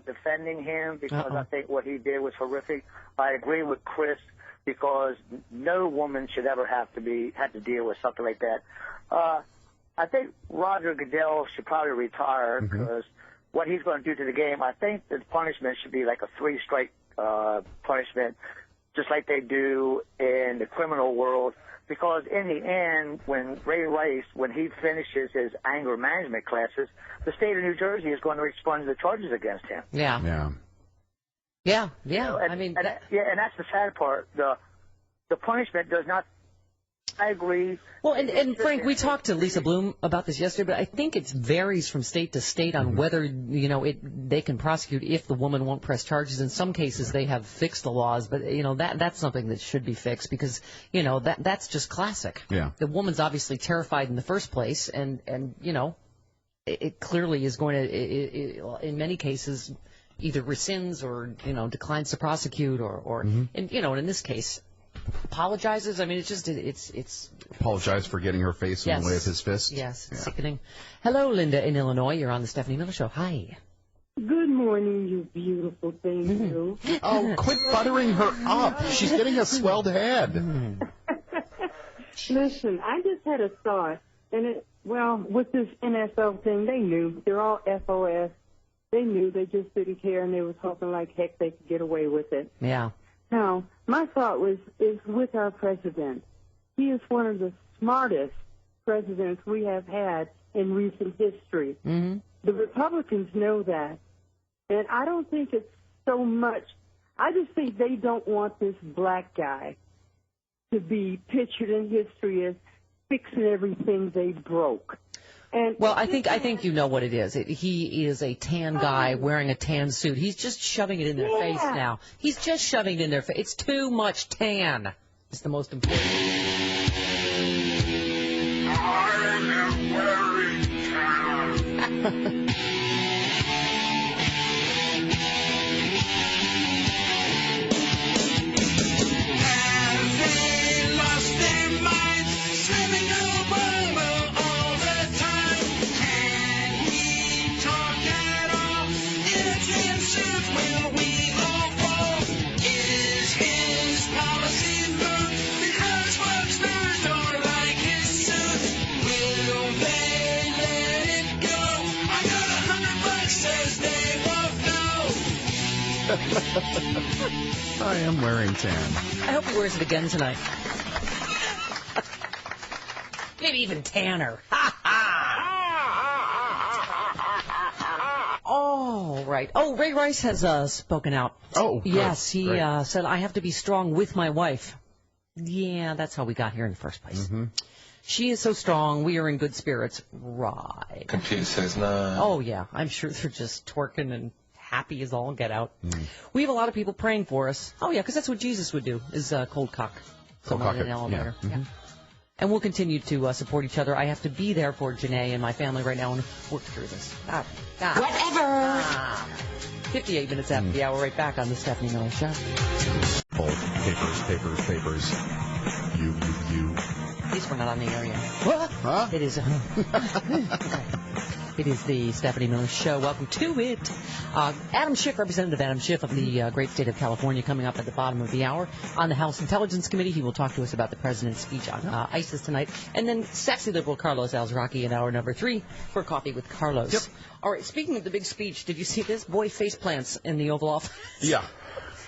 defending him because I think what he did was horrific. I agree with Chris because no woman should ever have to deal with something like that. I think Roger Goodell should probably retire because what he's going to do to the game, I think the punishment should be like a 3-strike punishment, just like they do in the criminal world. Because in the end, when Ray Rice, when he finishes his anger management classes, the state of New Jersey is going to expunge the charges against him. Yeah. Yeah. Yeah. You know, and, I mean, and that's the sad part. The punishment does not. I agree. Well, and Frank, we talked to Lisa Bloom about this yesterday, but I think it varies from state to state on whether, you know, they can prosecute if the woman won't press charges. In some cases, they have fixed the laws, but, you know, that's something that should be fixed because, you know, that's just classic. Yeah. The woman's obviously terrified in the first place, and you know, it clearly is going to, in many cases, either rescinds or, you know, declines to prosecute or and, you know, and in this case, apologizes. I mean, it's apologize for getting her face in the way of his fist. Yes, sickening. Hello, Linda in Illinois. You're on the Stephanie Miller Show. Hi. Good morning, you beautiful thing, you. Oh, quit buttering her up. She's getting a swelled head. Listen, I just had a thought, and with this NFL thing, they knew. They're all FOS. They knew. They just didn't care, and they was hoping like heck they could get away with it. Yeah. Now, my thought is with our president. He is one of the smartest presidents we have had in recent history. Mm-hmm. The Republicans know that. And I don't think it's so much. I just think they don't want this black guy to be pictured in history as fixing everything they broke. And well, I think you know what it is. He is a tan guy wearing a tan suit. He's just shoving it in their face now. He's just shoving it in their face. It's too much tan. It's the most important. I am wearing tan. I am wearing tan. I hope he wears it again tonight. Maybe even tanner. All right. Oh, Ray Rice has spoken out. Oh, yes. Good. He said, I have to be strong with my wife. Yeah, that's how we got here in the first place. Mm-hmm. She is so strong. We are in good spirits. Right. Computer says no. Oh, yeah. I'm sure they're just twerking and happy as all get out. Mm. We have a lot of people praying for us. Oh, yeah, because that's what Jesus would do, is cold cock someone in an elevator. Yeah. Mm-hmm. Yeah. And we'll continue to support each other. I have to be there for Janae and my family right now and work through this. Whatever. 58 minutes after the hour, right back on the Stephanie Miller Show. Papers. You. At least we're not on the air yet. What? Huh? It is. It is the Stephanie Miller Show. Welcome to it. Adam Schiff, Representative Adam Schiff of the great state of California, coming up at the bottom of the hour on the House Intelligence Committee. He will talk to us about the president's speech on ISIS tonight. And then sexy liberal Carlos Alzraki in hour number 3 for Coffee with Carlos. Yep. All right, speaking of the big speech, did you see this? Boy face plants in the Oval Office. Yeah.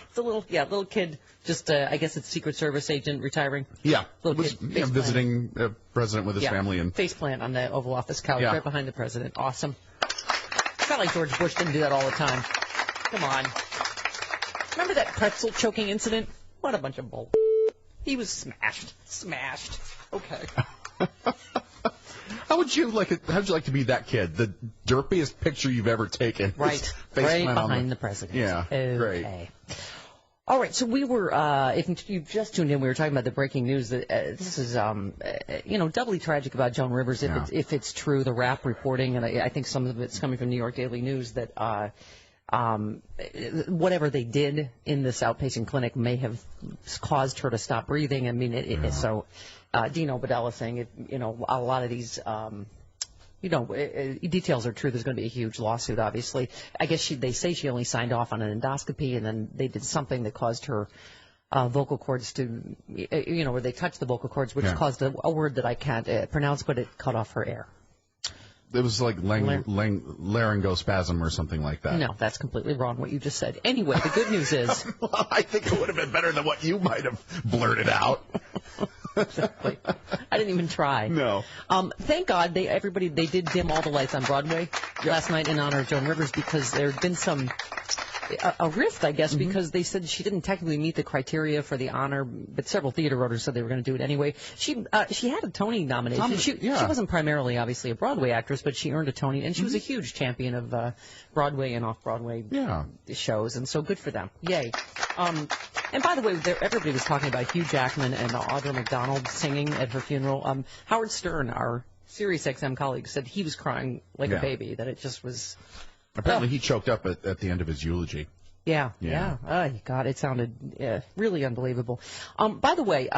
It's a little kid, just, I guess it's Secret Service agent retiring. Yeah. Little kid. Visiting the president with his family. And face plant on the Oval Office couch right behind the president. Awesome. It's not like George Bush didn't do that all the time. Come on. Remember that pretzel choking incident? What a bunch of bull. He was smashed. Okay. How'd you like to be that kid? The derpiest picture you've ever taken. Right. Right behind the president. Yeah. Okay. Great. All right, so we were, if you just tuned in, we were talking about the breaking news that this is, doubly tragic about Joan Rivers if it's true, the rap reporting, and I think some of it's coming from New York Daily News, that whatever they did in this outpatient clinic may have caused her to stop breathing. I mean, so Dean Obadella saying, a lot of these... details are true. There's going to be a huge lawsuit, obviously. I guess they say she only signed off on an endoscopy, and then they did something that caused her vocal cords to, where they touched the vocal cords, which caused a word that I can't pronounce, but it cut off her air. It was like laryngospasm or something like that. No, that's completely wrong what you just said. Anyway, the good news is... Well, I think it would have been better than what you might have blurted out. Exactly. I didn't even try. No. Thank God they did dim all the lights on Broadway last night in honor of Joan Rivers, because there had been a rift, I guess, because they said she didn't technically meet the criteria for the honor, but several theater writers said they were going to do it anyway. She had a Tony nomination. She wasn't primarily, obviously, a Broadway actress, but she earned a Tony, and she was a huge champion of Broadway and off-Broadway shows, and so good for them. Yay. And by the way, everybody was talking about Hugh Jackman and Audra McDonald singing at her funeral. Howard Stern, our Sirius XM colleague, said he was crying like a baby, that it just was... Apparently he choked up at the end of his eulogy. Yeah. Oh, God, it sounded really unbelievable. By the way,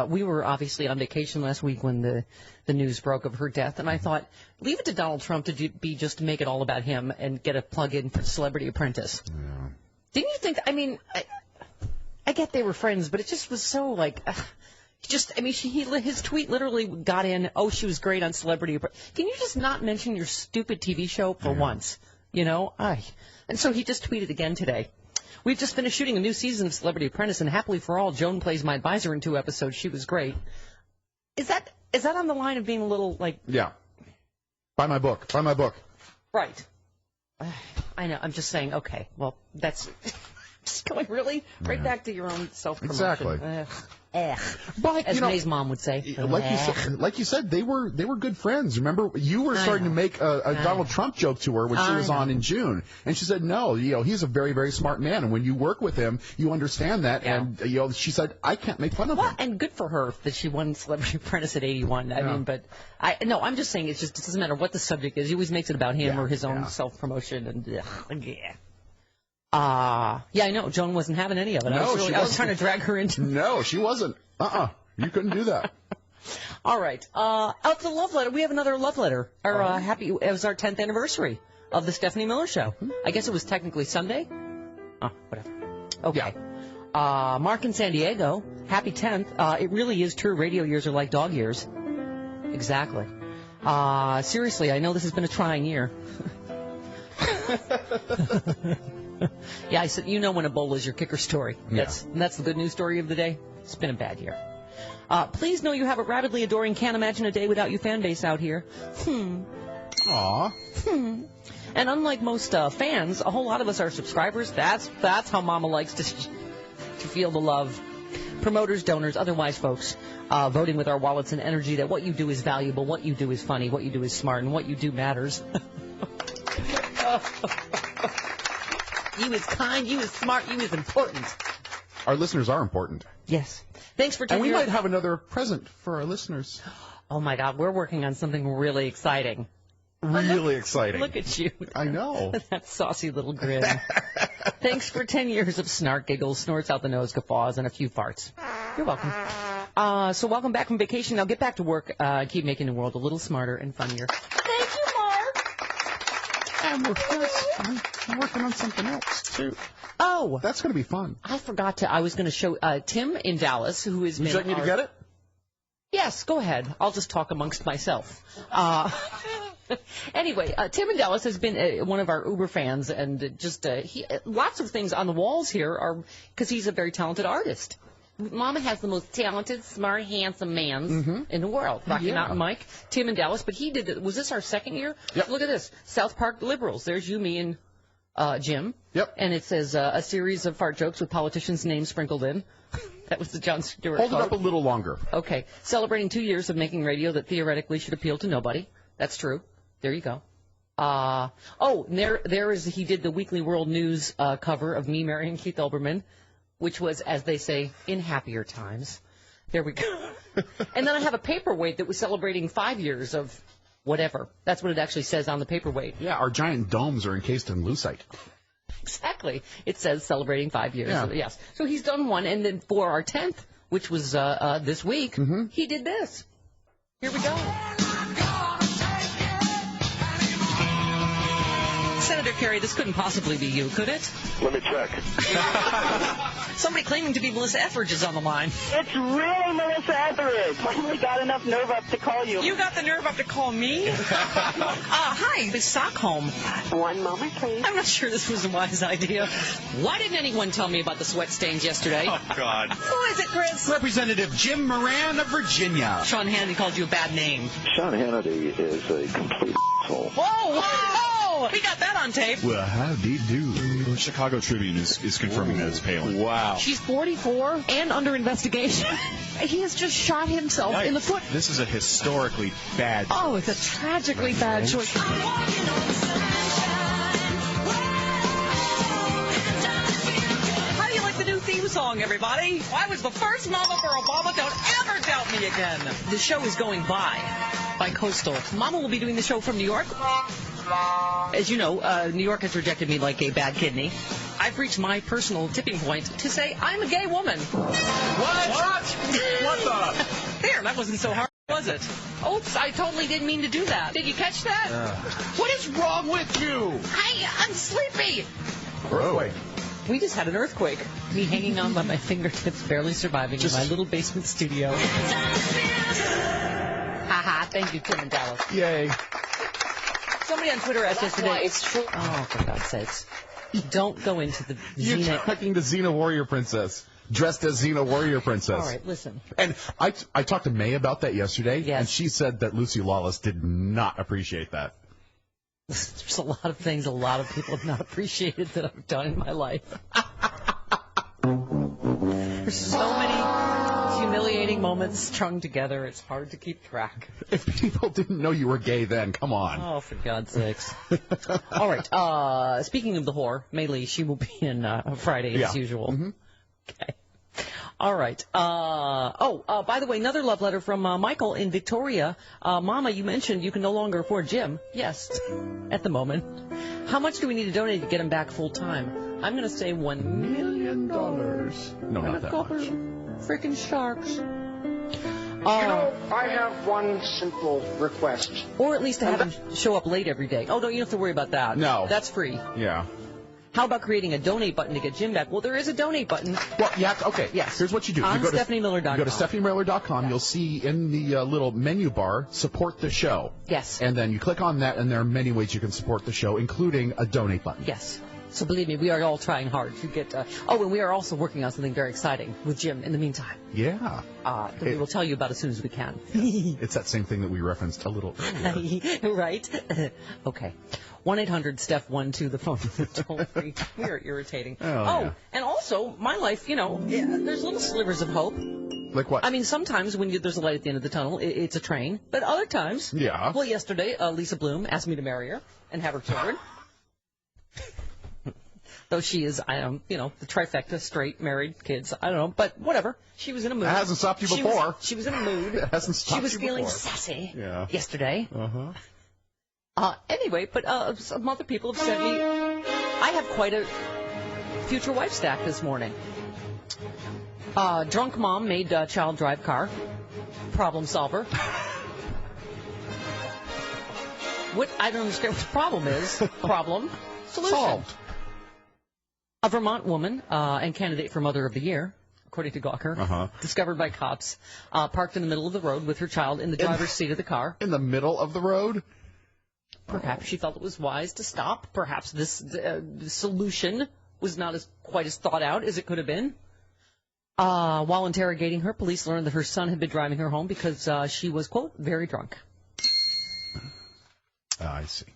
we were obviously on vacation last week when the news broke of her death, and I thought, leave it to Donald Trump to just to make it all about him and get a plug-in for Celebrity Apprentice. Yeah. Didn't you think, I mean, I get they were friends, but it just was so, like... his tweet literally got in, oh, she was great on Celebrity Apprentice. Can you just not mention your stupid TV show for once? You know? And so he just tweeted again today. We've just finished shooting a new season of Celebrity Apprentice, and happily for all, Joan plays my advisor in 2 episodes. She was great. Is that on the line of being a little, like... Yeah. Buy my book. Right. I know. I'm just saying, okay, well, that's... Just going really right back to your own self-promotion. Exactly. But, as May's mom would say. Like you said, they were good friends. Remember, you were starting to make a Donald Trump joke to her when she was on in June, and she said, "No, he's a very, very smart man, and when you work with him, you understand that." Yeah. And she said, "I can't make fun of him." And good for her that she won Celebrity Apprentice at 81. I mean, but I'm just saying it doesn't matter what the subject is. He always makes it about him or his own self-promotion, and I know. Joan wasn't having any of it. No, I was trying to drag her into... No, she wasn't. You couldn't do that. All right. Out the love letter. We have another love letter. It was our 10th anniversary of the Stephanie Miller Show. I guess it was technically Sunday. Oh, whatever. Okay. Yeah. Mark in San Diego. Happy 10th. It really is true. Radio years are like dog years. Exactly. Seriously, I know this has been a trying year. Yeah, I said, when Ebola's your kicker story. That's the good news story of the day. It's been a bad year. Please know you have a rabidly adoring Can't Imagine a Day Without You fan base out here. Aw. And unlike most fans, a whole lot of us are subscribers. That's how Mama likes to feel the love. Promoters, donors, otherwise folks, voting with our wallets and energy that what you do is valuable, what you do is funny, what you do is smart, and what you do matters. You is kind, you is smart, you is important. Our listeners are important. Yes. Thanks for taking And we might have another present for our listeners. Oh, my God. We're working on something really exciting. Really exciting. Look at you. I know. That saucy little grin. Thanks for 10 years of snark, giggles, snorts out the nose, guffaws, and a few farts. You're welcome. So welcome back from vacation. Now get back to work. Keep making the world a little smarter and funnier. Thank you, Mark. And I'm working on something else, too. Oh. That's going to be fun. I forgot to. I was going to show Tim in Dallas, who has been... Would you like me to get it? Yes, go ahead. I'll just talk amongst myself. Anyway, Tim in Dallas has been one of our Uber fans, and just lots of things on the walls here are because he's a very talented artist. Mama has the most talented, smart, handsome man in the world. Rocky Mountain Mike, Tim in Dallas, but he did it. Was this our second year? Yep. Look at this. South Park Liberals. There's you, me, and Jim. Yep. And it says a series of fart jokes with politicians' names sprinkled in. That was the Jon Stewart Hold quote. it up a little longer. Okay. Celebrating 2 years of making radio that theoretically should appeal to nobody. That's true. There you go. There is, he did the Weekly World News cover of me marrying Keith Olbermann, which was, as they say, in happier times. There we go. And then I have a paperweight that was celebrating 5 years of whatever. That's what it actually says on the paperweight. Yeah, our giant domes are encased in lucite. Exactly. It says celebrating 5 years. Yeah. Yes. So he's done one, and then for our 10th, which was this week, he did this. Here we go. Senator Kerry, this couldn't possibly be you, could it? Let me check. Somebody claiming to be Melissa Etheridge is on the line. It's really Melissa Etheridge. Finally got enough nerve up to call you. You got the nerve up to call me? Hi, it's Stockholm. One moment, please. I'm not sure this was a wise idea. Why didn't anyone tell me about the sweat stains yesterday? Oh, God. Who is it, Chris? Representative Jim Moran of Virginia. Sean Hannity called you a bad name. Sean Hannity is a complete asshole. Whoa! We got that on tape. Well, howdy do. The Chicago Tribune is confirming that it's Palin. Wow. She's 44 and under investigation. He has just shot himself in the foot. This is a historically bad choice. Oh, it's a tragically bad choice. How do you like the new theme song, everybody? I was the first mama for Obama. Don't ever doubt me again. The show is going by Coastal. Mama will be doing the show from New York. As you know, New York has rejected me like a bad kidney. I've reached my personal tipping point to say I'm a gay woman. What the? There, that wasn't so hard, was it? Oops, I totally didn't mean to do that. Did you catch that? What is wrong with you? I'm sleepy. Earthquake. We just had an earthquake. Me hanging on by my fingertips, barely surviving in my little basement studio. Haha, thank you, Tim and Dallas. Yay. Somebody on Twitter asked yesterday. It's true. Oh, for God's sakes. Don't go into the You're Xena. talking to Xena Warrior Princess. Dressed as Xena Warrior Princess. All right, listen. And I talked to May about that yesterday, Yes. and she said that Lucy Lawless did not appreciate that. There's a lot of things a lot of people have not appreciated that I've done in my life. There's so many humiliating moments strung together, it's hard to keep track. If people didn't know you were gay then, come on. Oh, for God's sakes. All right, speaking of the whore, May Lee, she will be in Friday as usual. Mm-hmm. Okay. All right. By the way, another love letter from Michael in Victoria. Mama, you mentioned you can no longer afford Jim. Yes, at the moment. How much do we need to donate to get him back full time? I'm going to say $1 million. No, not that much. Freaking sharks. I have one simple request. Or at least to have him show up late every day. Oh, don't you have to worry about that. No. That's free. Yeah. How about creating a donate button to get Jim back? Well, there is a donate button. Well, yeah, okay. Yes. Here's what you do. On you go StephanieMiller.com. You go to StephanieMiller.com. You'll see in the little menu bar, support the show. Yes. And then you click on that, and there are many ways you can support the show, including a donate button. Yes. So believe me, we are all trying hard to get... and we are also working on something very exciting with Jim in the meantime. Yeah. That we will tell you about as soon as we can. It's that same thing that we referenced a little earlier. Right? Okay. 1-800-STEPH-12, the phone toll free. We are irritating. Yeah. And also, my life, there's little slivers of hope. Like what? I mean, sometimes when there's a light at the end of the tunnel, it's a train. But other times... Yeah. Well, yesterday, Lisa Bloom asked me to marry her and have her children. Though she is, the trifecta, straight, married, kids, I don't know, but whatever. She was in a mood. That hasn't stopped you before. She was in a mood. It hasn't stopped you before. She was feeling sassy yesterday. Uh-huh. Anyway, but some other people have sent me, I have quite a future wife stack this morning. Drunk mom made child drive car. Problem solver. I don't understand what the problem is. Problem. Solution. Solved. A Vermont woman and candidate for Mother of the Year, according to Gawker, discovered by cops, parked in the middle of the road with her child in the driver's seat of the car. In the middle of the road? Perhaps she felt it was wise to stop. Perhaps this solution was not quite as thought out as it could have been. While interrogating her, police learned that her son had been driving her home because she was, quote, very drunk. I see.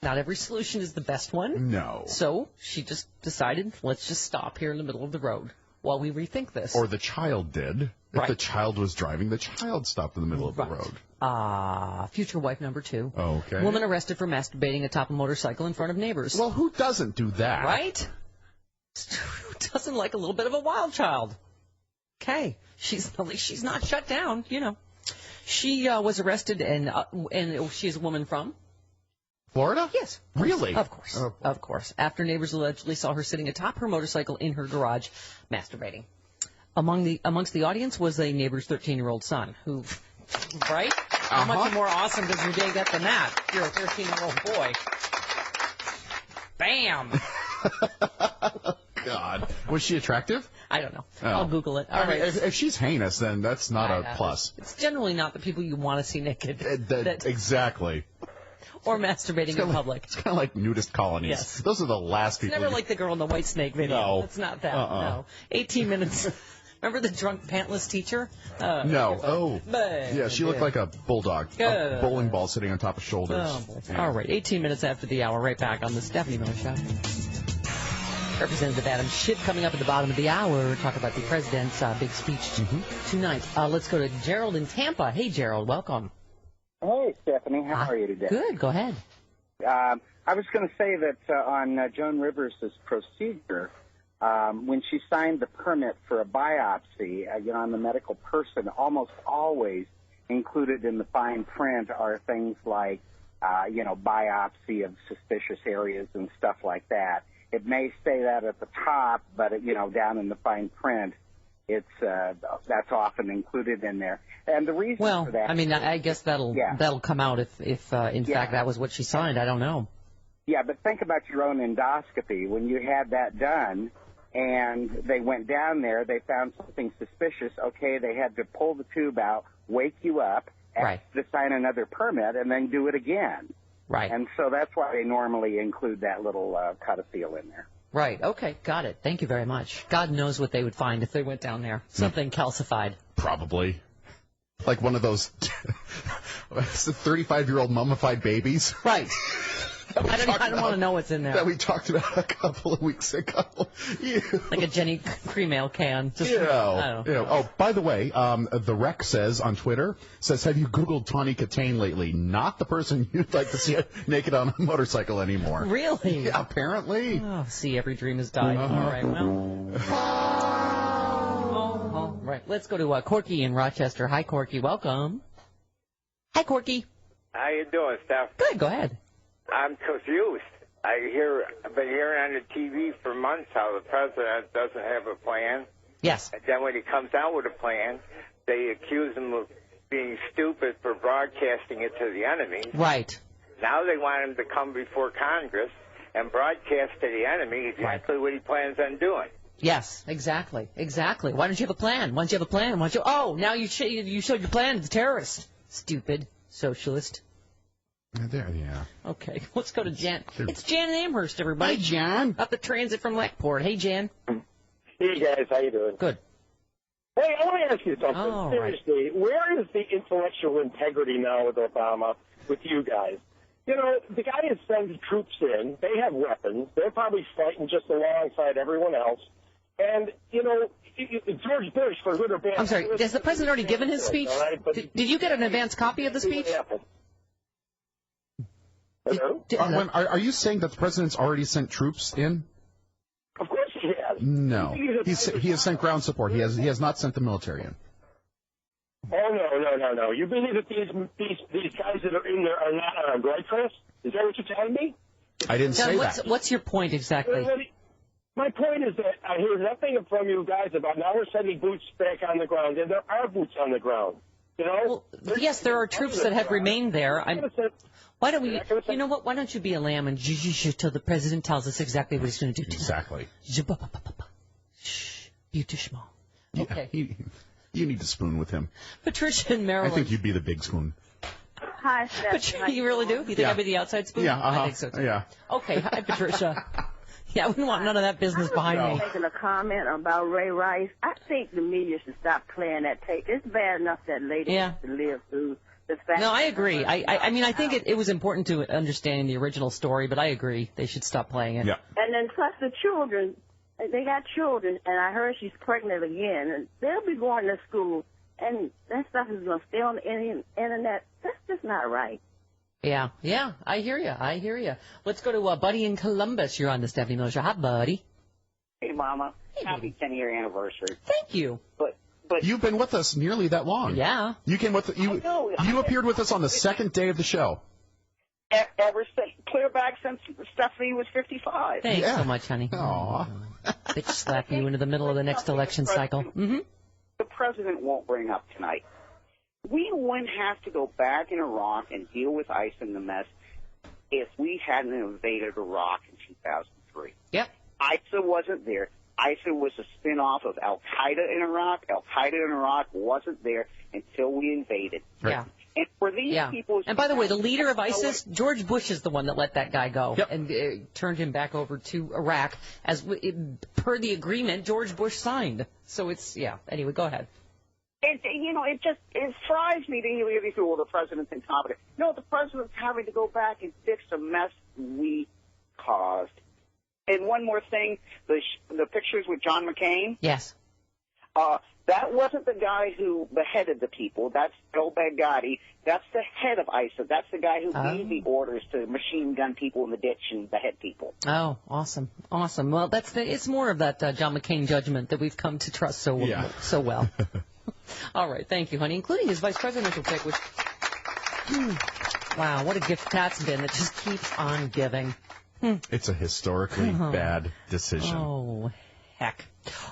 Not every solution is the best one. No. So she just decided, let's just stop here in the middle of the road while we rethink this. Or the child did. Right. If the child was driving, the child stopped in the middle of the road. Future wife number 2. Okay. Woman arrested for masturbating atop a motorcycle in front of neighbors. Well, who doesn't do that? Right? Who doesn't like a little bit of a wild child? Okay. At least she's not shut down, She was arrested, and she's a woman from... Florida? Yes. Really? Of course. Oh. Of course. After neighbors allegedly saw her sitting atop her motorcycle in her garage masturbating. Amongst the audience was a neighbor's 13-year-old son who, right? How much more awesome does your day get than that? You're a 13-year-old boy. Bam! God. Was she attractive? I don't know. Oh. I'll Google it. All right. If she's heinous, then that's not a plus. It's generally not the people you want to see naked. Exactly. Or masturbating in public. It's kind of like nudist colonies. Yes. Those are the last people. It's never like the girl in the White Snake video. No. It's not that. No. 18 minutes. Remember the drunk pantless teacher? No. Oh. Yeah, she looked like a bulldog. A bowling ball sitting on top of shoulders. Yeah. All right. 18 minutes after the hour. Right back on the Stephanie Miller Show. Representative Adam Schiff coming up at the bottom of the hour. Talk about the president's big speech tonight. Let's go to Gerald in Tampa. Hey, Gerald. Welcome. Hey, Stephanie. How are you today? Good. Go ahead. I was going to say that on Joan Rivers' procedure, when she signed the permit for a biopsy, I'm a medical person, almost always included in the fine print are things like, biopsy of suspicious areas and stuff like that. It may say that at the top, but, down in the fine print, that's often included in there. And the reason for that... I guess that'll come out if in fact that was what she signed. I don't know. Yeah, but think about your own endoscopy. When you had that done and they went down there, they found something suspicious. Okay, they had to pull the tube out, wake you up, ask to sign another permit, and then do it again. Right. And so that's why they normally include that little codicil in there. Right. Okay. Got it. Thank you very much. God knows what they would find if they went down there. Something calcified. Probably. Like one of those 35-year-old mummified babies. Right. I don't want to know what's in there. That we talked about a couple of weeks ago. Like a Jenny cream ale can. Just, Oh, by the way, the Rec says on Twitter, have you Googled Tawny Katane lately? Not the person you'd like to see naked on a motorcycle anymore. Really? Yeah, apparently. Oh, see, every dream has died. All right, well. Right, let's go to Corky in Rochester. Hi, Corky. Welcome. Hi, Corky. How you doing, Steph? Good, go ahead. I'm confused. I've been hearing on the TV for months how the president doesn't have a plan. Yes. And then when he comes out with a plan, they accuse him of being stupid for broadcasting it to the enemy. Right. Now they want him to come before Congress and broadcast to the enemy exactly what he plans on doing. Yes, exactly. Why don't you have a plan? Oh, now you showed your plan to the terrorists. Stupid socialist. Yeah. Okay, let's go to Jan. It's Jan in Amherst, everybody. Hi, Jan. Up the transit from Lackport. Hey, Jan. Hey, guys. How you doing? Good. Hey, I want to ask you something. Oh, seriously, where is the intellectual integrity now with Obama, with you guys? The guy has sent troops in. They have weapons. They're probably fighting just alongside everyone else. And, George Bush, for good or bad... I'm sorry, has the president already given his speech? Right? Did you get an advance copy of the speech? Hello? Are you saying that the president's already sent troops in? Of course he has. No. He has sent ground support. He has not sent the military in. Oh, no. You believe that these guys that are in there are not armed, right, Chris? Is that what you're telling me? I didn't say that. What's your point exactly? My point is that I hear nothing from you guys about now we're sending boots back on the ground, and there are boots on the ground. Well, yes, there are troops that have remained there. Why don't we? You know what? Why don't you be a lamb and till the president tells us exactly what he's going to do? Exactly. Beautiful. Okay. You need to spoon with him. Patricia in Maryland. I think you'd be the big spoon. Hi, Stephanie. Patricia, you really do? You think I'd be the outside spoon? Yeah. I think so too. Yeah. Okay. Hi, Patricia. Yeah, I wouldn't want none of that business behind me. Making a comment about Ray Rice. I think the media should stop playing that tape. It's bad enough that lady has to live through the fact. No, I agree. I think it was important to understanding the original story, but I agree they should stop playing it. Yeah. And then plus the children, they got children, and I heard she's pregnant again, and they'll be going to school, and that stuff is going to stay on the internet. That's just not right. Yeah, I hear you. Let's go to Buddy in Columbus. You're on the Stephanie Miller Show. Hi, Buddy. Hey, Mama. Hey, happy 10-year anniversary. Thank you. But you've been with us nearly that long. Yeah. You came with you appeared with us on the second day of the show. Ever since, clear back since Stephanie was 55. Thanks so much, honey. Aw. Bitch slapping you into the middle of the next election cycle. Mm-hmm. The president won't bring up tonight. We wouldn't have to go back in Iraq and deal with ICE and the mess if we hadn't invaded Iraq in 2003. Yep. ISA wasn't there. ISA was a spin-off of Al-Qaeda in Iraq. Al-Qaeda in Iraq wasn't there until we invaded. Yeah. And for these people... And by the way, the leader of ISIS, George Bush, is the one that let that guy go and turned him back over to Iraq as per the agreement George Bush signed. So it's, anyway, go ahead. It fries me to hear these people, the president's incompetent. No, the president's having to go back and fix a mess we caused. And one more thing, the pictures with John McCain. Yes. That wasn't the guy who beheaded the people. That's el-Baghdadi. That's the head of ISIS. That's the guy who gave the orders to machine gun people in the ditch and behead people. Oh, awesome. Awesome. Well, it's more of that John McCain judgment that we've come to trust so well. All right. Thank you, honey, including his vice presidential pick, which, wow, what a gift that's been that just keeps on giving. It's a historically bad decision. Oh, heck.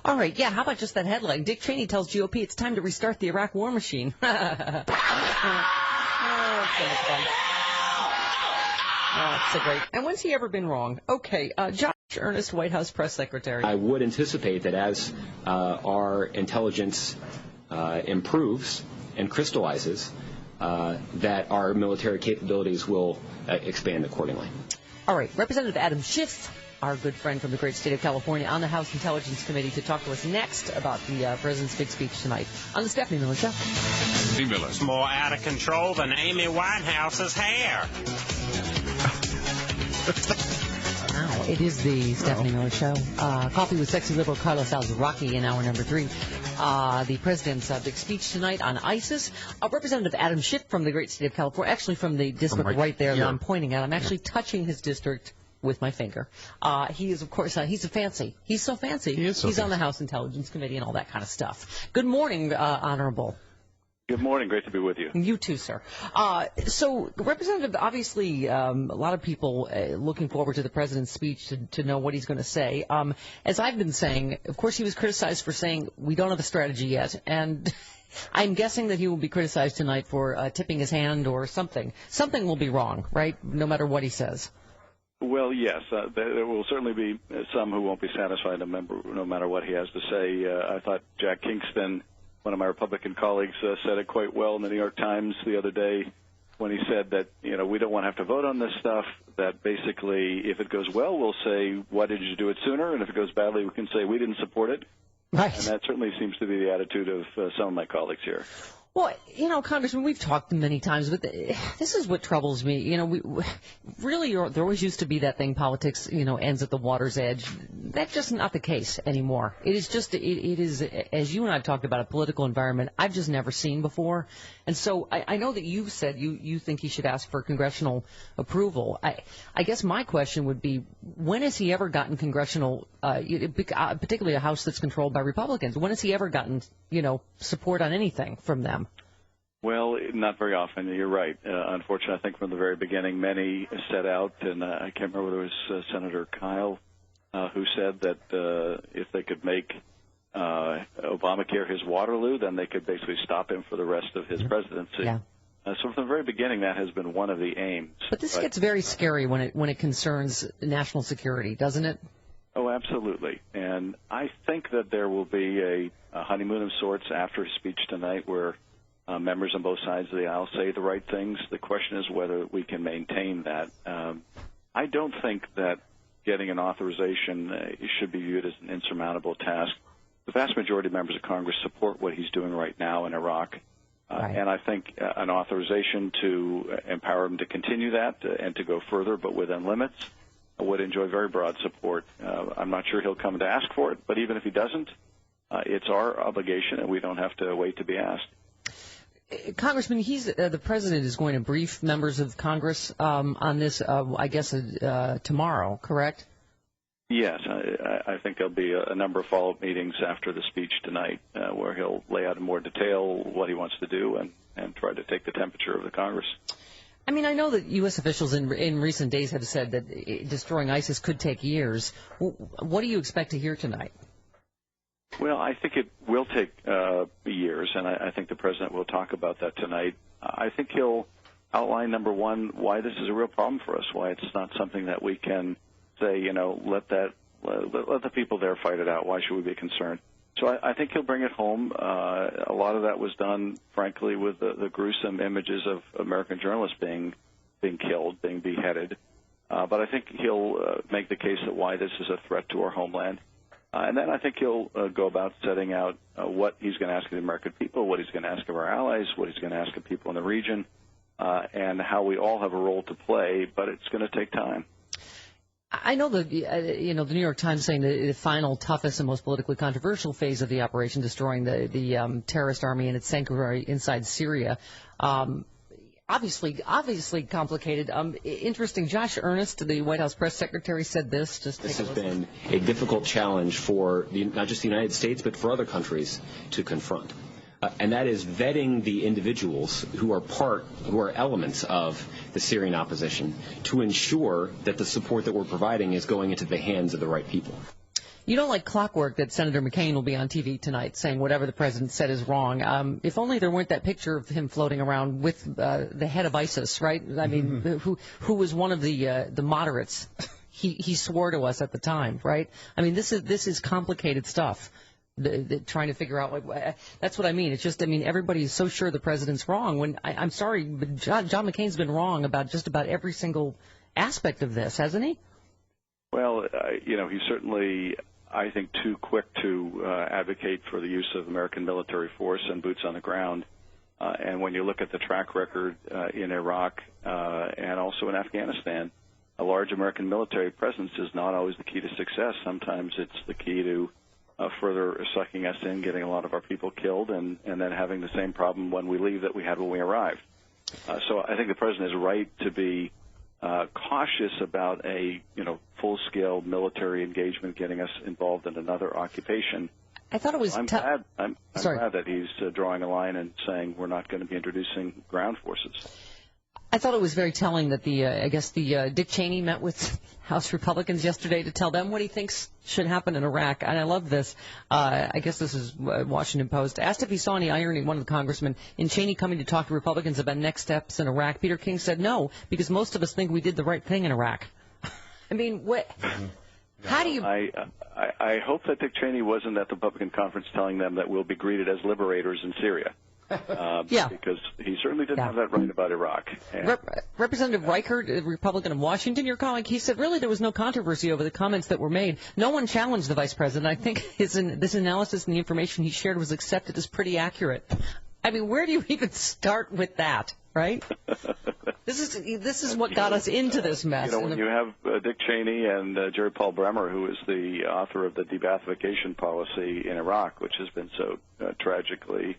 All right, how about just that headline? Dick Cheney tells GOP it's time to restart the Iraq war machine. It's so great. And when's he ever been wrong? Okay, Josh Earnest, White House press secretary. I would anticipate that as our intelligence improves and crystallizes, that our military capabilities will expand accordingly. All right, Representative Adam Schiff, our good friend from the great state of California, on the House Intelligence Committee to talk to us next about the president's big speech tonight on the Stephanie Miller Show. Stephanie Miller. More out of control than Amy Winehouse's hair. Wow, it is the Stephanie Miller Show. Coffee with sexy liberal Carlos Alzaraki in hour number 3. The president's big speech tonight on ISIS. Representative Adam Schiff from the great state of California, actually from the district right there that I'm pointing at. I'm actually touching his district with my finger. He is, of course, he's so fancy. He's on the House Intelligence Committee and all that kind of stuff. Good morning, Honorable. Good morning. Great to be with you. You too, sir. So, Representative, obviously, a lot of people looking forward to the president's speech to know what he's going to say. As I've been saying, of course, he was criticized for saying we don't have a strategy yet, and I'm guessing that he will be criticized tonight for tipping his hand or something. Something will be wrong, right, no matter what he says. Well, yes. There will certainly be some who won't be satisfied no matter what he has to say. I thought Jack Kingston, one of my Republican colleagues, said it quite well in the New York Times the other day when he said that, we don't want to have to vote on this stuff, that basically if it goes well, we'll say, why did you do it sooner? And if it goes badly, we can say we didn't support it. Right. And that certainly seems to be the attitude of some of my colleagues here. Well, Congressman, we've talked many times, but this is what troubles me. Really, there always used to be that thing, politics, ends at the water's edge. That's just not the case anymore. It is just, it is, as you and I have talked about, a political environment I've just never seen before. And so I know that you've said you think he should ask for congressional approval. I guess my question would be, when has he ever gotten congressional, particularly a House that's controlled by Republicans, when has he ever gotten, support on anything from them? Well, not very often. You're right. Unfortunately, I think from the very beginning, many set out, and I can't remember whether it was Senator Kyle who said that if they could make Obamacare his Waterloo, then they could basically stop him for the rest of his presidency. Yeah. So from the very beginning, that has been one of the aims. But this gets very scary when it concerns national security, doesn't it? Oh, absolutely. And I think that there will be a honeymoon of sorts after his speech tonight where members on both sides of the aisle say the right things. The question is whether we can maintain that. I don't think that getting an authorization should be viewed as an insurmountable task. The vast majority of members of Congress support what he's doing right now in Iraq. And I think an authorization to empower him to continue that and to go further, but within limits, would enjoy very broad support. I'm not sure he'll come to ask for it, but even if he doesn't, it's our obligation, and we don't have to wait to be asked. Congressman, the president is going to brief members of Congress on this, I guess, tomorrow, correct? Yes, I think there'll be a number of follow-up meetings after the speech tonight where he'll lay out in more detail what he wants to do and try to take the temperature of the Congress. I mean, I know that U.S. officials in recent days have said that destroying ISIS could take years. What do you expect to hear tonight? Well, I think it will take years, and I think the president will talk about that tonight. I think he'll outline, number one, why this is a real problem for us, why it's not something that we can say, let the people there fight it out. Why should we be concerned? So I think he'll bring it home. A lot of that was done, frankly, with the gruesome images of American journalists being killed, being beheaded. But I think he'll make the case that why this is a threat to our homeland. And then I think he'll go about setting out what he's going to ask of the American people, what he's going to ask of our allies, what he's going to ask of people in the region, and how we all have a role to play, but it's going to take time. I know the New York Times saying the final, toughest, and most politically controversial phase of the operation, destroying the terrorist army and its sanctuary inside Syria. Obviously complicated. Interesting. Josh Earnest, the White House press secretary, said this. This has been a difficult challenge for not just the United States, but for other countries to confront. And that is vetting the individuals who are elements of the Syrian opposition to ensure that the support that we're providing is going into the hands of the right people. You don't like clockwork that Senator McCain will be on TV tonight saying whatever the president said is wrong. If only there weren't that picture of him floating around with the head of ISIS, right? I mean, who was one of the moderates. He swore to us at the time, right? I mean, this is complicated stuff. Trying to figure out, that's what I mean. It's just, everybody's so sure the president's wrong. When I'm sorry, but John McCain's been wrong about just about every single aspect of this, hasn't he? Well, he's certainly, I think, too quick to advocate for the use of American military force and boots on the ground. And when you look at the track record in Iraq and also in Afghanistan, a large American military presence is not always the key to success. Sometimes it's the key to further sucking us in, getting a lot of our people killed, and then having the same problem when we leave that we had when we arrived. So I think the president is right to be cautious about a full-scale military engagement getting us involved in another occupation. I thought it was. I'm glad that he's drawing a line and saying we're not going to be introducing ground forces. I thought it was very telling that Dick Cheney met with House Republicans yesterday to tell them what he thinks should happen in Iraq. And I love this. I guess this is Washington Post. Asked if he saw any irony, one of the congressmen, in Cheney coming to talk to Republicans about next steps in Iraq. Peter King said no, because most of us think we did the right thing in Iraq. I mean, what? How do you? I hope that Dick Cheney wasn't at the Republican conference telling them that we'll be greeted as liberators in Syria. Because he certainly didn't have that right about Iraq. Representative Reichert, a Republican of Washington, your colleague, he said really there was no controversy over the comments that were made. No one challenged the vice president. I think this analysis and the information he shared was accepted as pretty accurate. I mean, where do you even start with that, right? This is what got us into this mess. When you have Dick Cheney and Jerry Paul Bremer, who is the author of the de-Baathification policy in Iraq, which has been so tragically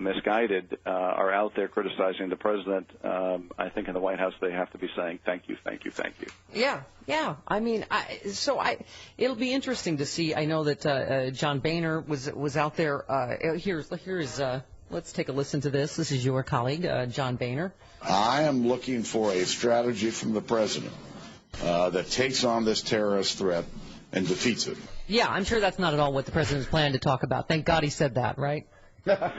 misguided, are out there criticizing the president, I think in the White House they have to be saying thank you, thank you, thank you. Yeah. I mean, it'll be interesting to see. I know that John Boehner was out there. Here's. Let's take a listen to this. This is your colleague, John Boehner. I am looking for a strategy from the president that takes on this terrorist threat and defeats it. Yeah, I'm sure that's not at all what the president's planned to talk about. Thank God he said that, right? I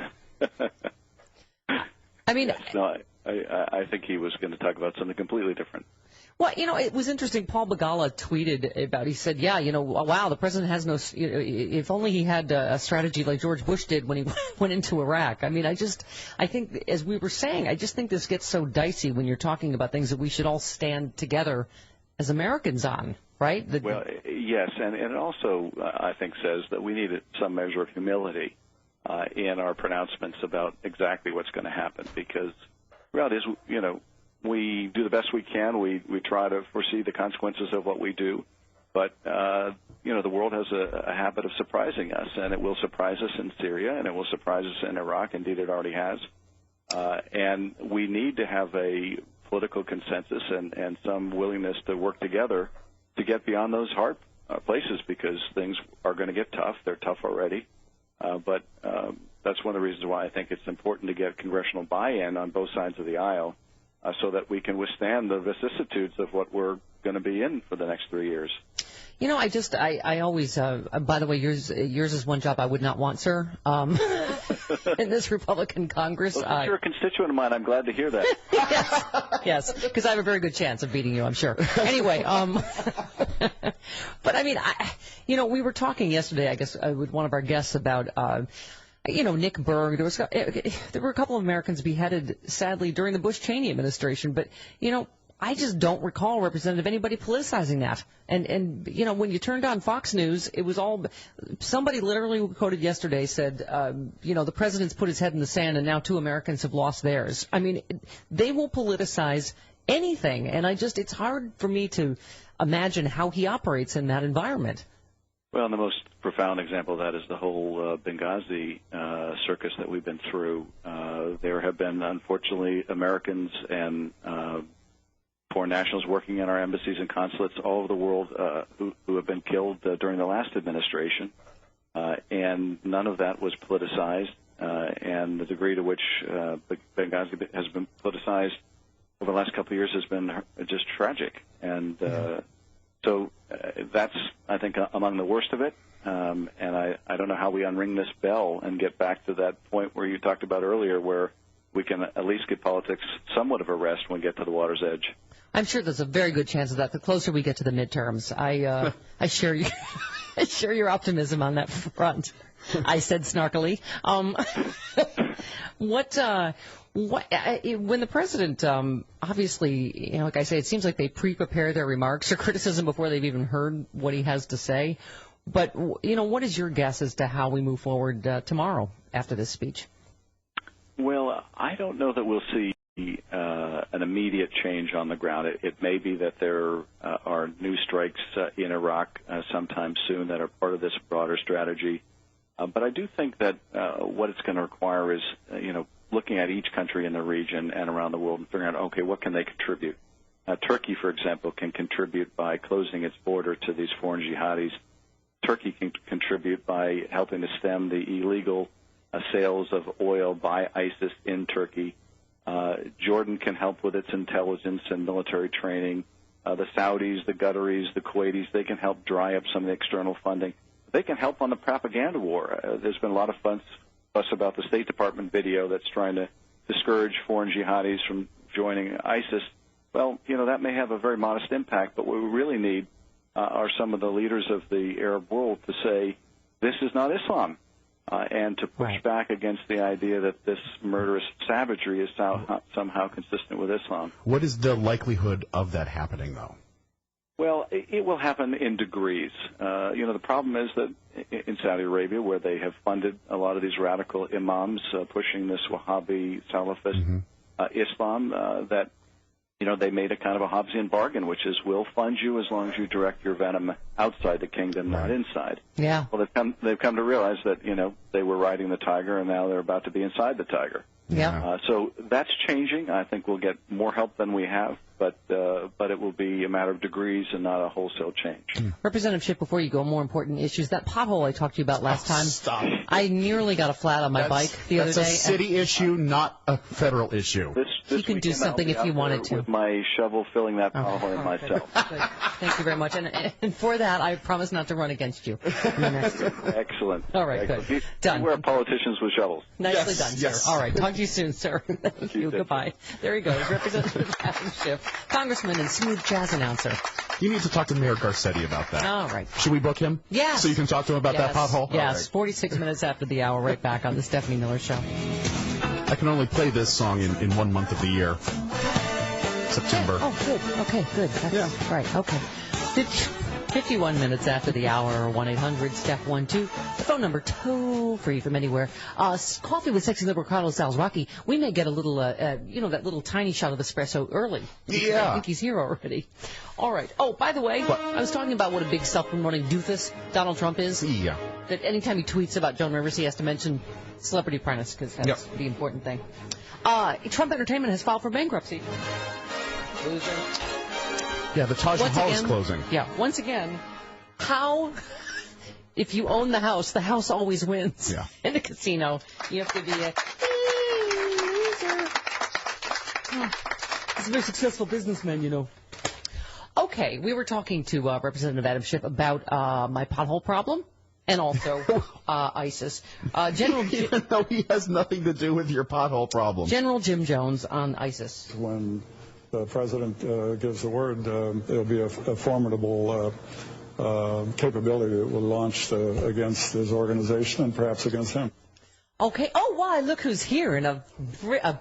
mean, I think he was going to talk about something completely different. Well, it was interesting. Paul Begala tweeted about, he said, wow, the president has no, if only he had a strategy like George Bush did when he went into Iraq. I mean, I think, as we were saying, I just think this gets so dicey when you're talking about things that we should all stand together as Americans on, right? Well, yes, and it also, I think, says that we need some measure of humility in our pronouncements about exactly what's going to happen, because the reality is, we do the best we can. We try to foresee the consequences of what we do. But, the world has a habit of surprising us, and it will surprise us in Syria, and it will surprise us in Iraq. Indeed, it already has. And we need to have a political consensus and some willingness to work together to get beyond those hard places, because things are going to get tough. They're tough already. But that's one of the reasons why I think it's important to get congressional buy-in on both sides of the aisle, so that we can withstand the vicissitudes of what we're going to be in for the next 3 years. I always, by the way, yours is one job I would not want, sir, in this Republican Congress. Well, since you're a constituent of mine, I'm glad to hear that. Yes, because I have a very good chance of beating you, I'm sure. Anyway, But I mean, we were talking yesterday, I guess, with one of our guests about, Nick Berg. There were a couple of Americans beheaded, sadly, during the Bush-Cheney administration. But, I just don't recall, Representative, anybody politicizing that. And when you turned on Fox News, it was all somebody literally quoted yesterday said, the president's put his head in the sand and now 2 Americans have lost theirs. I mean, they will politicize anything. And it's hard for me to imagine how he operates in that environment. Well, the most profound example of that is the whole Benghazi circus that we've been through. There have been, unfortunately, Americans and foreign nationals working in our embassies and consulates all over the world who have been killed during the last administration, and none of that was politicized, and the degree to which Benghazi has been politicized over the last couple of years has been just tragic. And so that's, I think, among the worst of it, and I don't know how we unring this bell and get back to that point where you talked about earlier where we can at least get politics somewhat of a rest when we get to the water's edge. I'm sure there's a very good chance of that. The closer we get to the midterms, I share you, I share your optimism on that front. I said snarkily. When the president, obviously, like I say, it seems like they pre-prepare their remarks or criticism before they've even heard what he has to say. But what is your guess as to how we move forward tomorrow after this speech? Well, I don't know that we'll see an immediate change on the ground. It may be that there are new strikes in Iraq sometime soon that are part of this broader strategy. But I do think that what it's going to require is, looking at each country in the region and around the world and figuring out, okay, what can they contribute? Turkey, for example, can contribute by closing its border to these foreign jihadis. Turkey can contribute by helping to stem the illegal sales of oil by ISIS in Turkey. Jordan can help with its intelligence and military training. The Saudis, the Qataris, the Kuwaitis, they can help dry up some of the external funding. They can help on the propaganda war. There's been a lot of fuss about the State Department video that's trying to discourage foreign jihadis from joining ISIS. Well, that may have a very modest impact, but what we really need are some of the leaders of the Arab world to say, this is not Islam. And to push back against the idea that this murderous savagery is somehow consistent with Islam. What is the likelihood of that happening, though? Well, it will happen in degrees. The problem is that in Saudi Arabia, where they have funded a lot of these radical imams pushing this Wahhabi Salafist Islam, that they made a kind of a Hobbesian bargain, which is we'll fund you as long as you direct your venom outside the kingdom, not inside. Yeah. Well, they've come to realize that they were riding the tiger, and now they're about to be inside the tiger. Yeah. So that's changing. I think we'll get more help than we have, but it will be a matter of degrees and not a wholesale change. Representative Schiff, before you go, more important issues. That pothole I talked to you about last time. Stop. I nearly got a flat on my bike the other day. That's a city issue, not a federal issue. This you can do something if you wanted to. With my shovel filling that pothole myself. Good. Thank you very much. And for that, I promise not to run against you. Excellent. All right, good. Done. Beware politicians with shovels. Nicely done, sir. All right, talk to you soon, sir. Thank you. Goodbye. There he goes, Representative Adam Schiff, Congressman and smooth jazz announcer. You need to talk to Mayor Garcetti about that. All right. Should we book him? Yes. So you can talk to him about that pothole? Yes, right. 46 minutes after the hour, right back on the Stephanie Miller Show. I can only play this song in 1 month of the year. September. Oh, good. Okay, good. That's right. Okay. 51 minutes after the hour, 1-800-STEP-12. The phone number, toll-free from anywhere. Coffee with sexy liberal Carlos Salzraki. We may get a little, that little tiny shot of espresso early. Yeah. I think he's here already. All right. Oh, by the way, I was talking about what a big self-promoting doofus Donald Trump is. Yeah. That anytime he tweets about Joan Rivers, he has to mention Celebrity Apprentice, because that's the important thing. Trump Entertainment has filed for bankruptcy. Loser. Yeah, the Taj Mahal is closing. Yeah, once again, if you own the house always wins. Yeah. In the casino, you have to be a loser. He's a very successful businessman, Okay, we were talking to Representative Adam Schiff about my pothole problem and also ISIS. Even though he has nothing to do with your pothole problem. General Jim Jones on ISIS. When the president gives the word, it'll be a formidable capability that will launch against his organization and perhaps against him. Okay. Oh, wow, look who's here in a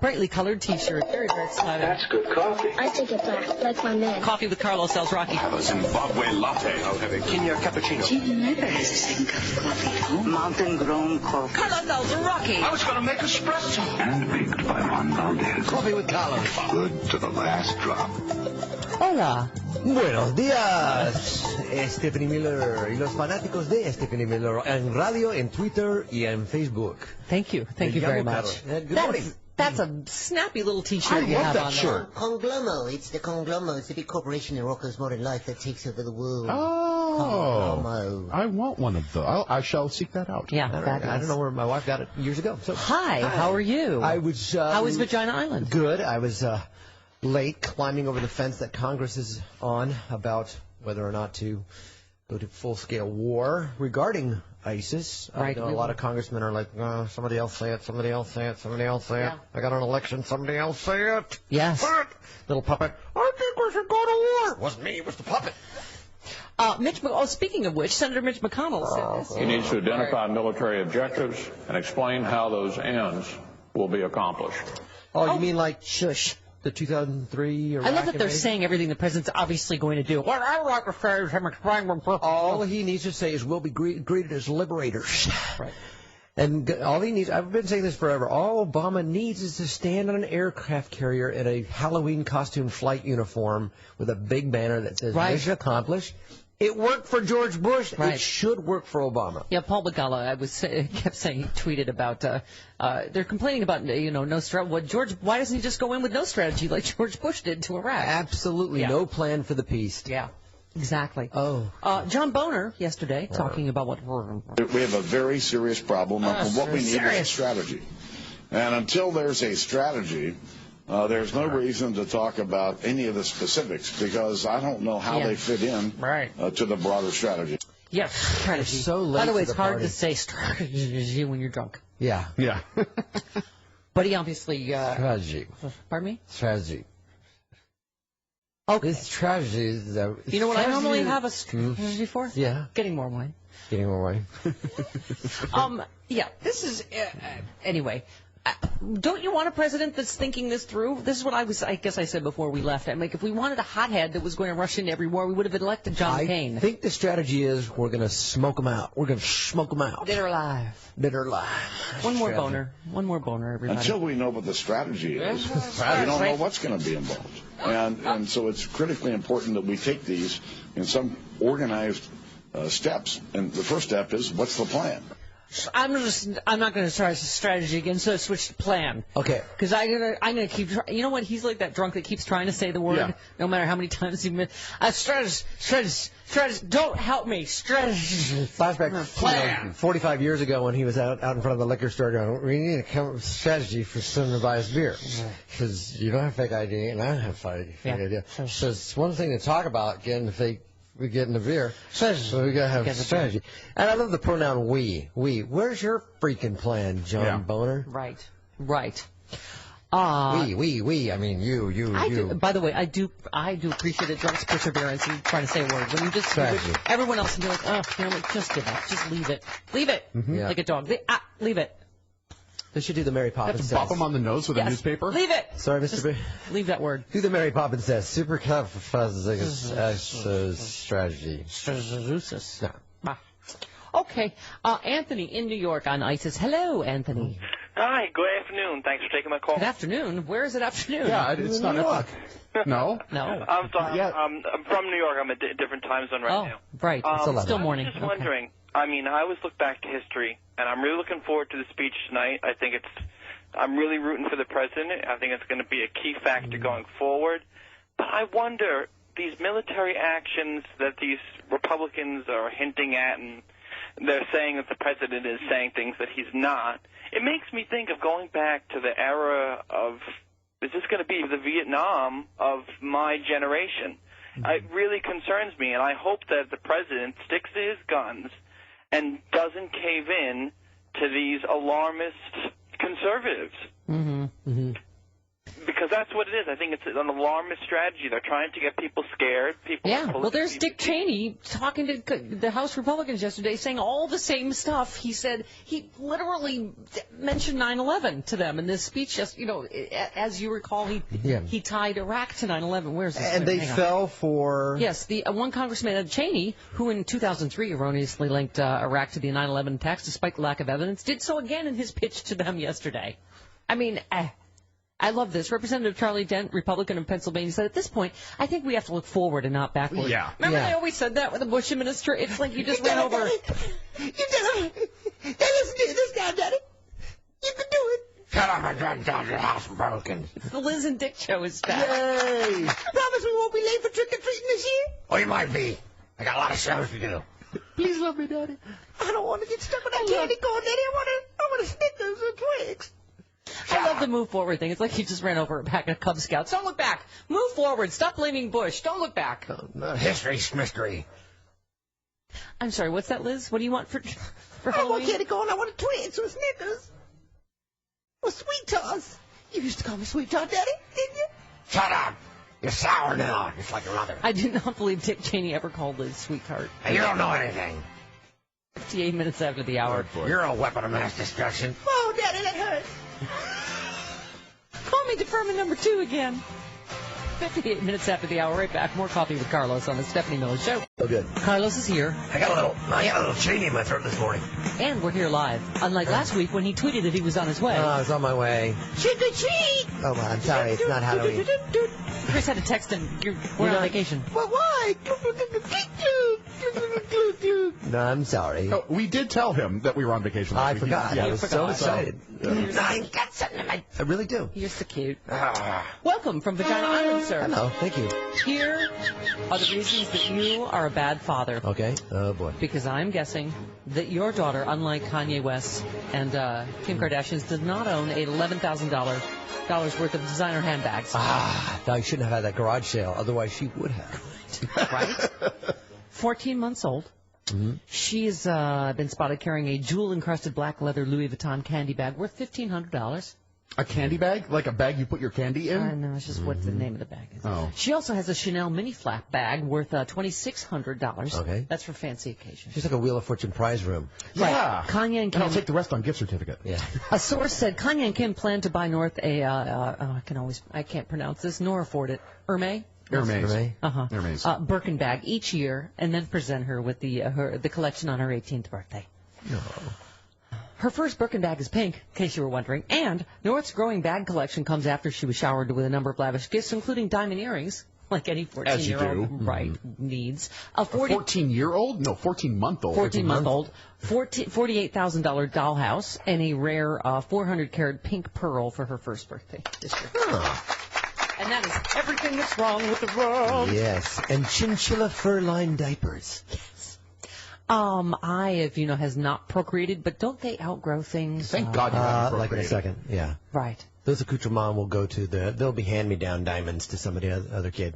brightly colored T-shirt. Very, very excited. That's good coffee. I take it black, like my man. Coffee with Carlos sells Rocky. Have a Zimbabwe latte. I'll have a Kenya cappuccino. She never has a second cup of coffee at home. Mountain grown coffee. Carlos sells Rocky. I was going to make espresso. And baked by Juan Valdez. Coffee with Carlos. Good to the last drop. Hola. Buenos días, Stephanie Miller y los fanáticos de Stephanie Miller en radio, en Twitter y en Facebook. Thank you. Thank you very much. Good morning. That's a snappy little T-shirt I you love have that on shirt. Conglomo. It's the Conglomo. It's the big corporation in Rocco's Modern Life that takes over the world. Oh, Conglomo. I want one of those. I shall seek that out. Yeah, I don't know where my wife got it years ago. So. Hi, how are you? I was. How was Vagina Island? Good. I was late climbing over the fence that Congress is on about whether or not to go to full-scale war regarding ISIS. Right. I know a lot of congressmen are like, somebody else say it, somebody else say it, somebody else say it. Yeah. I got an election, somebody else say it. Yes. Little puppet. I think we should go to war. It wasn't me, it was the puppet. Speaking of which, Senator Mitch McConnell said this. He needs to identify military objectives and explain how those ends will be accomplished. Oh, you mean like shush? The 2003 Iraq I love that they're invasion? saying everything the president's obviously going to do. What I like to say is him explaining. All he needs to say is we'll be greeted as liberators. Right. And all he needs, I've been saying this forever, all Obama needs is to stand on an aircraft carrier in a Halloween costume flight uniform with a big banner that says mission accomplished. It worked for George Bush. Right. It should work for Obama. Yeah, Paul Begala, kept saying, he tweeted about, they're complaining about, no strategy. Why doesn't he just go in with no strategy like George Bush did to Iraq? Absolutely no plan for the peace. Yeah, exactly. Oh. John Boner yesterday talking about what we have a very serious problem, and what we need is a strategy. And until there's a strategy, there's no reason to talk about any of the specifics because I don't know how they fit in to the broader strategy. Yes, strategy. So late By the way, to it's the hard party. to say strategy when you're drunk. Yeah. Yeah. But he obviously... strategy. Pardon me? Strategy. Okay. This tragedy is... You know what I normally have a strategy for? Yeah. Getting more wine. Getting more wine. Yeah, this is... anyway... don't you want a president that's thinking this through? This is what I guess I said before we left. I'm like, if we wanted a hothead that was going to rush into every war, we would have elected John McCain. I think the strategy is we're going to smoke them out. We're going to smoke them out. Dead or alive. Dead or alive. One more boner. One more boner, everybody. Until we know what the strategy is, we don't know what's going to be involved. And so it's critically important that we take these in some organized steps. And the first step is, what's the plan? I'm not going to try a strategy again, so I switch to plan. Okay. Because I'm gonna keep. You know what? He's like that drunk that keeps trying to say the word, no matter how many times he missed. Strategy. Don't help me. Strategy. Flashback. Plan. 45 years ago when he was out in front of the liquor store going, we need to come up with a strategy for someone to buy us beer. Because you don't have fake ID and I don't have fake ID. So it's one thing to talk about getting the fake. We get in the beer, so we gotta have a strategy. And I love the pronoun we. Where's your freaking plan, John Boner? Right. We. I mean, you. By the way, I do appreciate a drunk's perseverance in trying to say a word. When you just everyone else will be like, just give up, just leave it, like a dog. Leave it. They should do the Mary Poppins test. Bop him on the nose with a newspaper? Leave it! Sorry, Mr. B. Leave that word. Do the Mary Poppins test. Super strategy. No. Okay. Anthony in New York on ISIS. Hello, Anthony. Hi, good afternoon. Thanks for taking my call. Good afternoon? Where is it afternoon? Yeah, it's not New York. No? No. I'm sorry. I'm from New York. I'm at a different time zone right now. Right. It's still morning. I was just wondering. I mean, I always look back to history, and I'm really looking forward to the speech tonight. I'm really rooting for the president. I think it's going to be a key factor going forward. But I wonder, these military actions that these Republicans are hinting at, and they're saying that the president is saying things that he's not, it makes me think of going back to the era of, is this going to be the Vietnam of my generation? It really concerns me, and I hope that the president sticks to his guns and doesn't cave in to these alarmist conservatives. because that's what it is. I think it's an alarmist strategy. They're trying to get people scared. Well, there's Dick Cheney talking to the House Republicans yesterday, saying all the same stuff. He said he literally mentioned 9/11 to them in this speech. Just as you recall, he tied Iraq to 9/11. Where's this? And they fell for the one Congressman Cheney, who in 2003 erroneously linked Iraq to the 9/11 attacks, despite the lack of evidence, did so again in his pitch to them yesterday. I mean. I love this. Representative Charlie Dent, Republican of Pennsylvania, said, at this point, I think we have to look forward and not backward. Yeah. Remember they always said that with the Bush administration? It's like you just ran over. You did it. Hey, listen to this guy, Daddy. You can do it. Shut up and run down your house, Republican. It's the Liz and Dick show is back. Yay. Promise we won't be late for trick-or-treating this year? Oh, you might be. I got a lot of shows to do. Please love me, Daddy. I don't want to get stuck with that candy corn, Daddy. I want Snickers and Twix. I love the move forward thing. It's like he just ran over a pack of Cub Scouts. Don't look back. Move forward. Stop blaming Bush. Don't look back. History's mystery. I'm sorry. What's that, Liz? What do you want for I Halloween? want candy corn. I want a Twix or Snickers. Or Sweet Tarts. You used to call me Sweet Tart, Daddy, didn't you? Shut up. You're sour now, just like your mother. I do not believe Dick Cheney ever called Liz Sweet Tart. You don't know anything. 58 minutes after the hour. You're a weapon of mass destruction. Oh, Daddy, that hurts. Call me deferment number 2 again. 58 minutes after the hour. Right back. More Coffee with Carlos on the Stephanie Miller Show. Oh, good. Carlos is here. I got a little Cheney in my throat this morning. And we're here live. Unlike last week when he tweeted that he was on his way. I was on my way. Trick or treat. Oh, well, I'm sorry. It's not Halloween. Chris had to text him. We're on vacation. Well, why? No, I'm sorry. Oh, we did tell him that we were on vacation. I forgot. I was so excited. I got something in my... I really do. You're so cute. Welcome from Vagina Island, sir. Hello. Thank you. Here are the reasons that you are a bad father. Okay. Oh, boy. Because I'm guessing that your daughter, unlike Kanye West and Kim Kardashian's, did not own a $11,000 worth of designer handbags. I shouldn't have had that garage sale. Otherwise, she would have. Right? 14 months old. Mm-hmm. She's been spotted carrying a jewel-encrusted black leather Louis Vuitton candy bag worth $1,500. A candy bag? Like a bag you put your candy in? I know, it's just what the name of the bag is. Oh. She also has a Chanel mini flap bag worth $2,600. Okay. That's for fancy occasions. She's like a Wheel of Fortune prize room. Yeah. Right. Kanye and Kim. And I'll take the rest on gift certificate. Yeah. A source said Kanye and Kim plan to buy North I can't pronounce this nor afford it. Hermes. Birkin bag each year, and then present her with the collection on her 18th birthday. No. Her first Birkin bag is pink, in case you were wondering, and North's growing bag collection comes after she was showered with a number of lavish gifts, including diamond earrings, like any 14-year-old needs. A 14-year-old? No, 14-month-old. 14-month-old, $48,000 dollhouse, and a rare 400-carat pink pearl for her first birthday this year. And that is everything that's wrong with the world. Yes, and chinchilla fur-lined diapers. Yes. Has not procreated, but don't they outgrow things? Thank God you haven't like in a procreated. second, yeah. Right. Those accoutrements will go to they'll be hand-me-down diamonds to somebody other kid.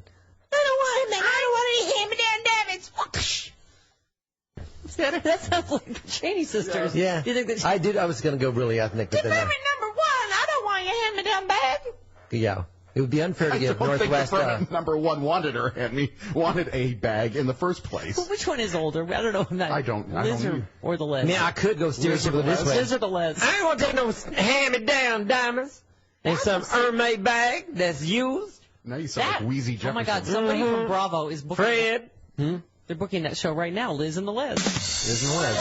I don't want him, man. I don't want any hand-me-down diamonds. That sounds like the Cheney sisters. Yeah. You think that I was going to go really ethnic, but then Deferment number 1. I don't want your hand-me-down bag. yeah. It would be unfair to give Northwest. Number 1 wanted a bag in the first place. Well, which one is older? I don't know. Liz or the Les? Yeah, I could go stereotypical this way. Liz or the Les? I ain't gonna take no hand-me-down diamonds and some Hermes bag that's used. Now you sound like Wheezy Jefferson. Oh my God! Somebody from Bravo is booking. Fred. They're booking that show right now. Liz and the Les. Liz and the Les.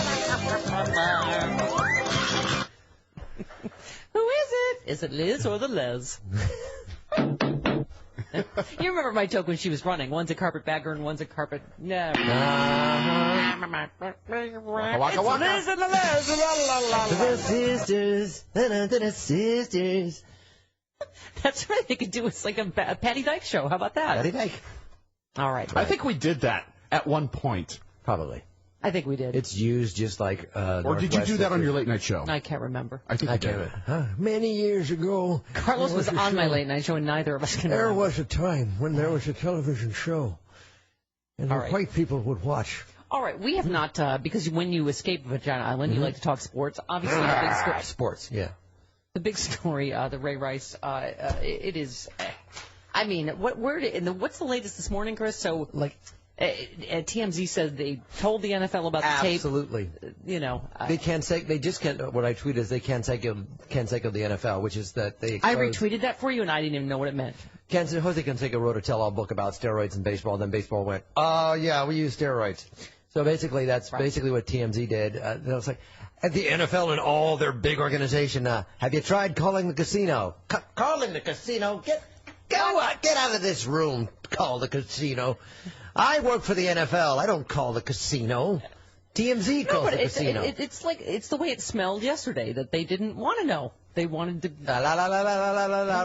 Who is it? Is it Liz or the Les? You remember my joke when she was running. One's a carpetbagger and one's a carpet... No. It's Liz and the Les. The sisters. The sisters. That's right. They could do it like a Patty Dyke show. How about that? Patty Dyke. All right. I think we did that at one point. Probably. I think we did. It's used just like or did you do that on your late night show? I can't remember. I think I can't remember. Many years ago. Carlos was on my late night show, and neither of us can There remember. was a time when there was a television show, and the white people would watch. All right, we have not, because when you escape Vagina Island, you like to talk sports. Obviously, big sports, yeah. The big story, the Ray Rice, it is. I mean, what's the latest this morning, Chris? So, TMZ said they told the NFL about the tape. Absolutely. They can't say. They just can't. What I tweeted is they can't say the NFL, which is that they. I retweeted that for you, and I didn't even know what it meant. Jose Canseco wrote a tell-all book about steroids in baseball. Then baseball went, "Oh yeah, we use steroids." So basically, that's basically what TMZ did. It was like, at the NFL and all their big organization, have you tried calling the casino? Calling the casino? Get out of this room. Call the casino. I work for the NFL. I don't call the casino. TMZ calls the casino. It's the way it smelled yesterday, that they didn't want to know. They wanted to.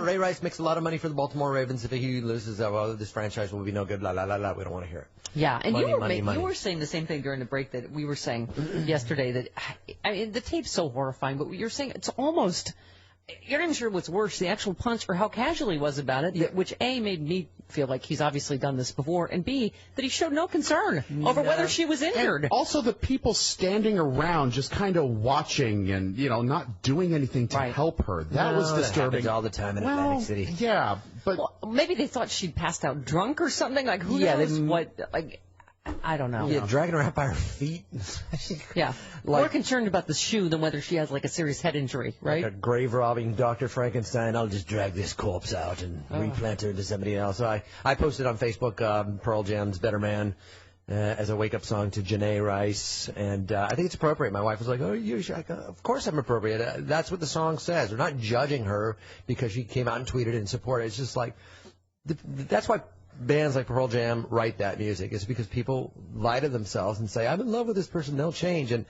Ray Rice makes a lot of money for the Baltimore Ravens. If he loses, this franchise will be no good. We don't want to hear it. Yeah, and money. You were saying the same thing during the break that we were saying yesterday. That the tape's so horrifying, but you're saying it's almost. You're not even sure what's worse, the actual punch or how casual he was about it, which A, made me feel like he's obviously done this before, and B, that he showed no concern over whether she was injured. And also the people standing around just kind of watching and, not doing anything to help her. That was disturbing. That happens all the time in Atlantic City. Yeah, but... Well, maybe they thought she'd passed out drunk or something. Like, who knows what... I don't know. Yeah, dragging her out by her feet. Yeah. More concerned about the shoe than whether she has, a serious head injury, right? Like a grave-robbing Dr. Frankenstein. I'll just drag this corpse out and replant her into somebody else. So I posted on Facebook Pearl Jam's Better Man as a wake-up song to Janae Rice, and I think it's appropriate. My wife was like, of course I'm appropriate. That's what the song says. We're not judging her because she came out and tweeted it and supported it. It's just that's why bands like Pearl Jam write that music. It's because people lie to themselves and say, I'm in love with this person, they'll change. And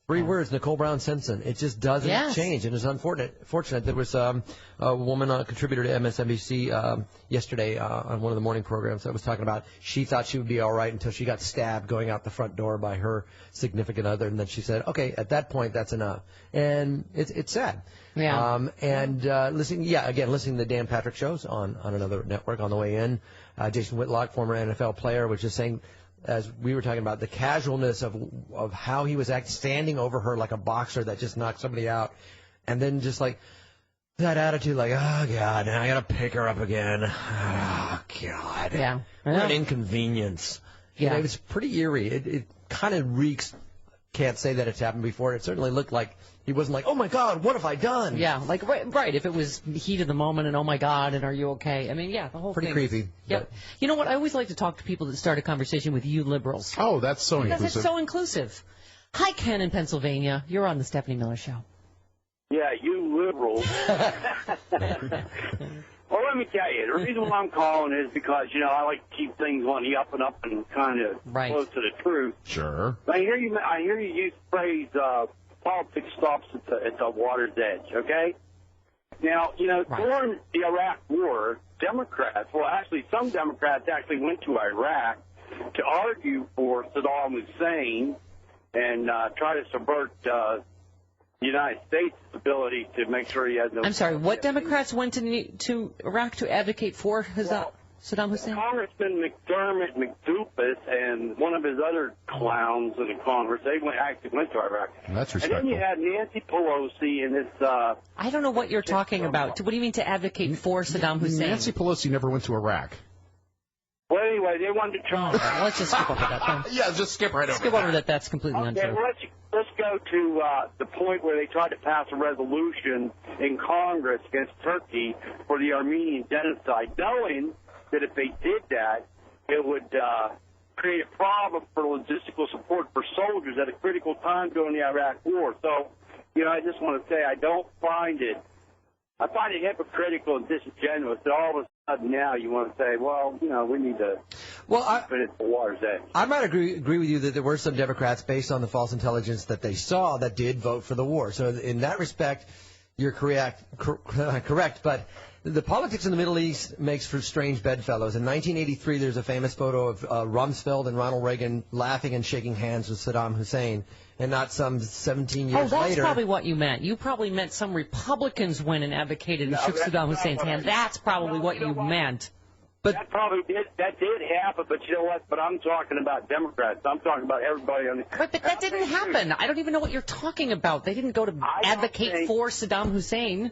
3 words, Nicole Brown Simpson. It just doesn't change. And it's unfortunate. There was a woman, a contributor to MSNBC yesterday on one of the morning programs that was talking about she thought she would be all right until she got stabbed going out the front door by her significant other. And then she said, okay, at that point, that's enough. And it's sad. Yeah. Listening to the Dan Patrick shows on another network on the way in. Jason Whitlock, former NFL player, was just saying, as we were talking about, the casualness of how he was standing over her like a boxer that just knocked somebody out, and then just that attitude, oh God, now I gotta pick her up again. Oh God. Yeah. What an inconvenience. Yeah. It's pretty eerie. It kind of reeks. Can't say that it's happened before. It certainly looked like he wasn't like, oh my God, what have I done? Yeah, right. If it was heat of the moment and oh my God, and are you okay? I mean, yeah, the whole pretty thing. Pretty creepy. Yep. You know what? I always like to talk to people that start a conversation with you liberals. Oh, that's so inclusive. Because it's so inclusive. Hi, Ken in Pennsylvania. You're on the Stephanie Miller Show. Yeah, you liberals. Well, let me tell you, the reason why I'm calling is because, I like to keep things on the up and up and kind of close to the truth. Sure. I hear you use the phrase, politics stops at the water's edge, okay? Now, during the Iraq War, some Democrats actually went to Iraq to argue for Saddam Hussein and try to subvert the United States' ability to make sure he has no... I'm sorry, what Democrats went to Iraq to advocate for Saddam Hussein? Congressman McDermott McDupus and one of his other clowns in the Congress, they actually went to Iraq. That's respectful. And then you had Nancy Pelosi and this... I don't know what you're talking about. What do you mean to advocate for Saddam Hussein? Nancy Pelosi never went to Iraq. Well, anyway, they wanted to try... Let's just skip over that. Yeah, just skip right over Skip over that. That's completely untrue. Okay, let's go to the point where they tried to pass a resolution in Congress against Turkey for the Armenian genocide, knowing that if they did that, it would create a problem for logistical support for soldiers at a critical time during the Iraq War. So, I just want to say I find it hypocritical and disingenuous that all of a sudden now you want to say, well, we need to finish the water's edge. I might agree with you that there were some Democrats, based on the false intelligence that they saw, that did vote for the war. So in that respect, you're correct. But the politics in the Middle East makes for strange bedfellows. In 1983, there's a famous photo of Rumsfeld and Ronald Reagan laughing and shaking hands with Saddam Hussein, and not some 17 years later. Oh, that's probably what you meant. You probably meant some Republicans went and advocated and shook Saddam Hussein's hand. That's probably what you meant. that probably did happen, but you know what? But I'm talking about Democrats. I'm talking about everybody on the. But that didn't happen. I don't even know what you're talking about. They didn't go to advocate for Saddam Hussein.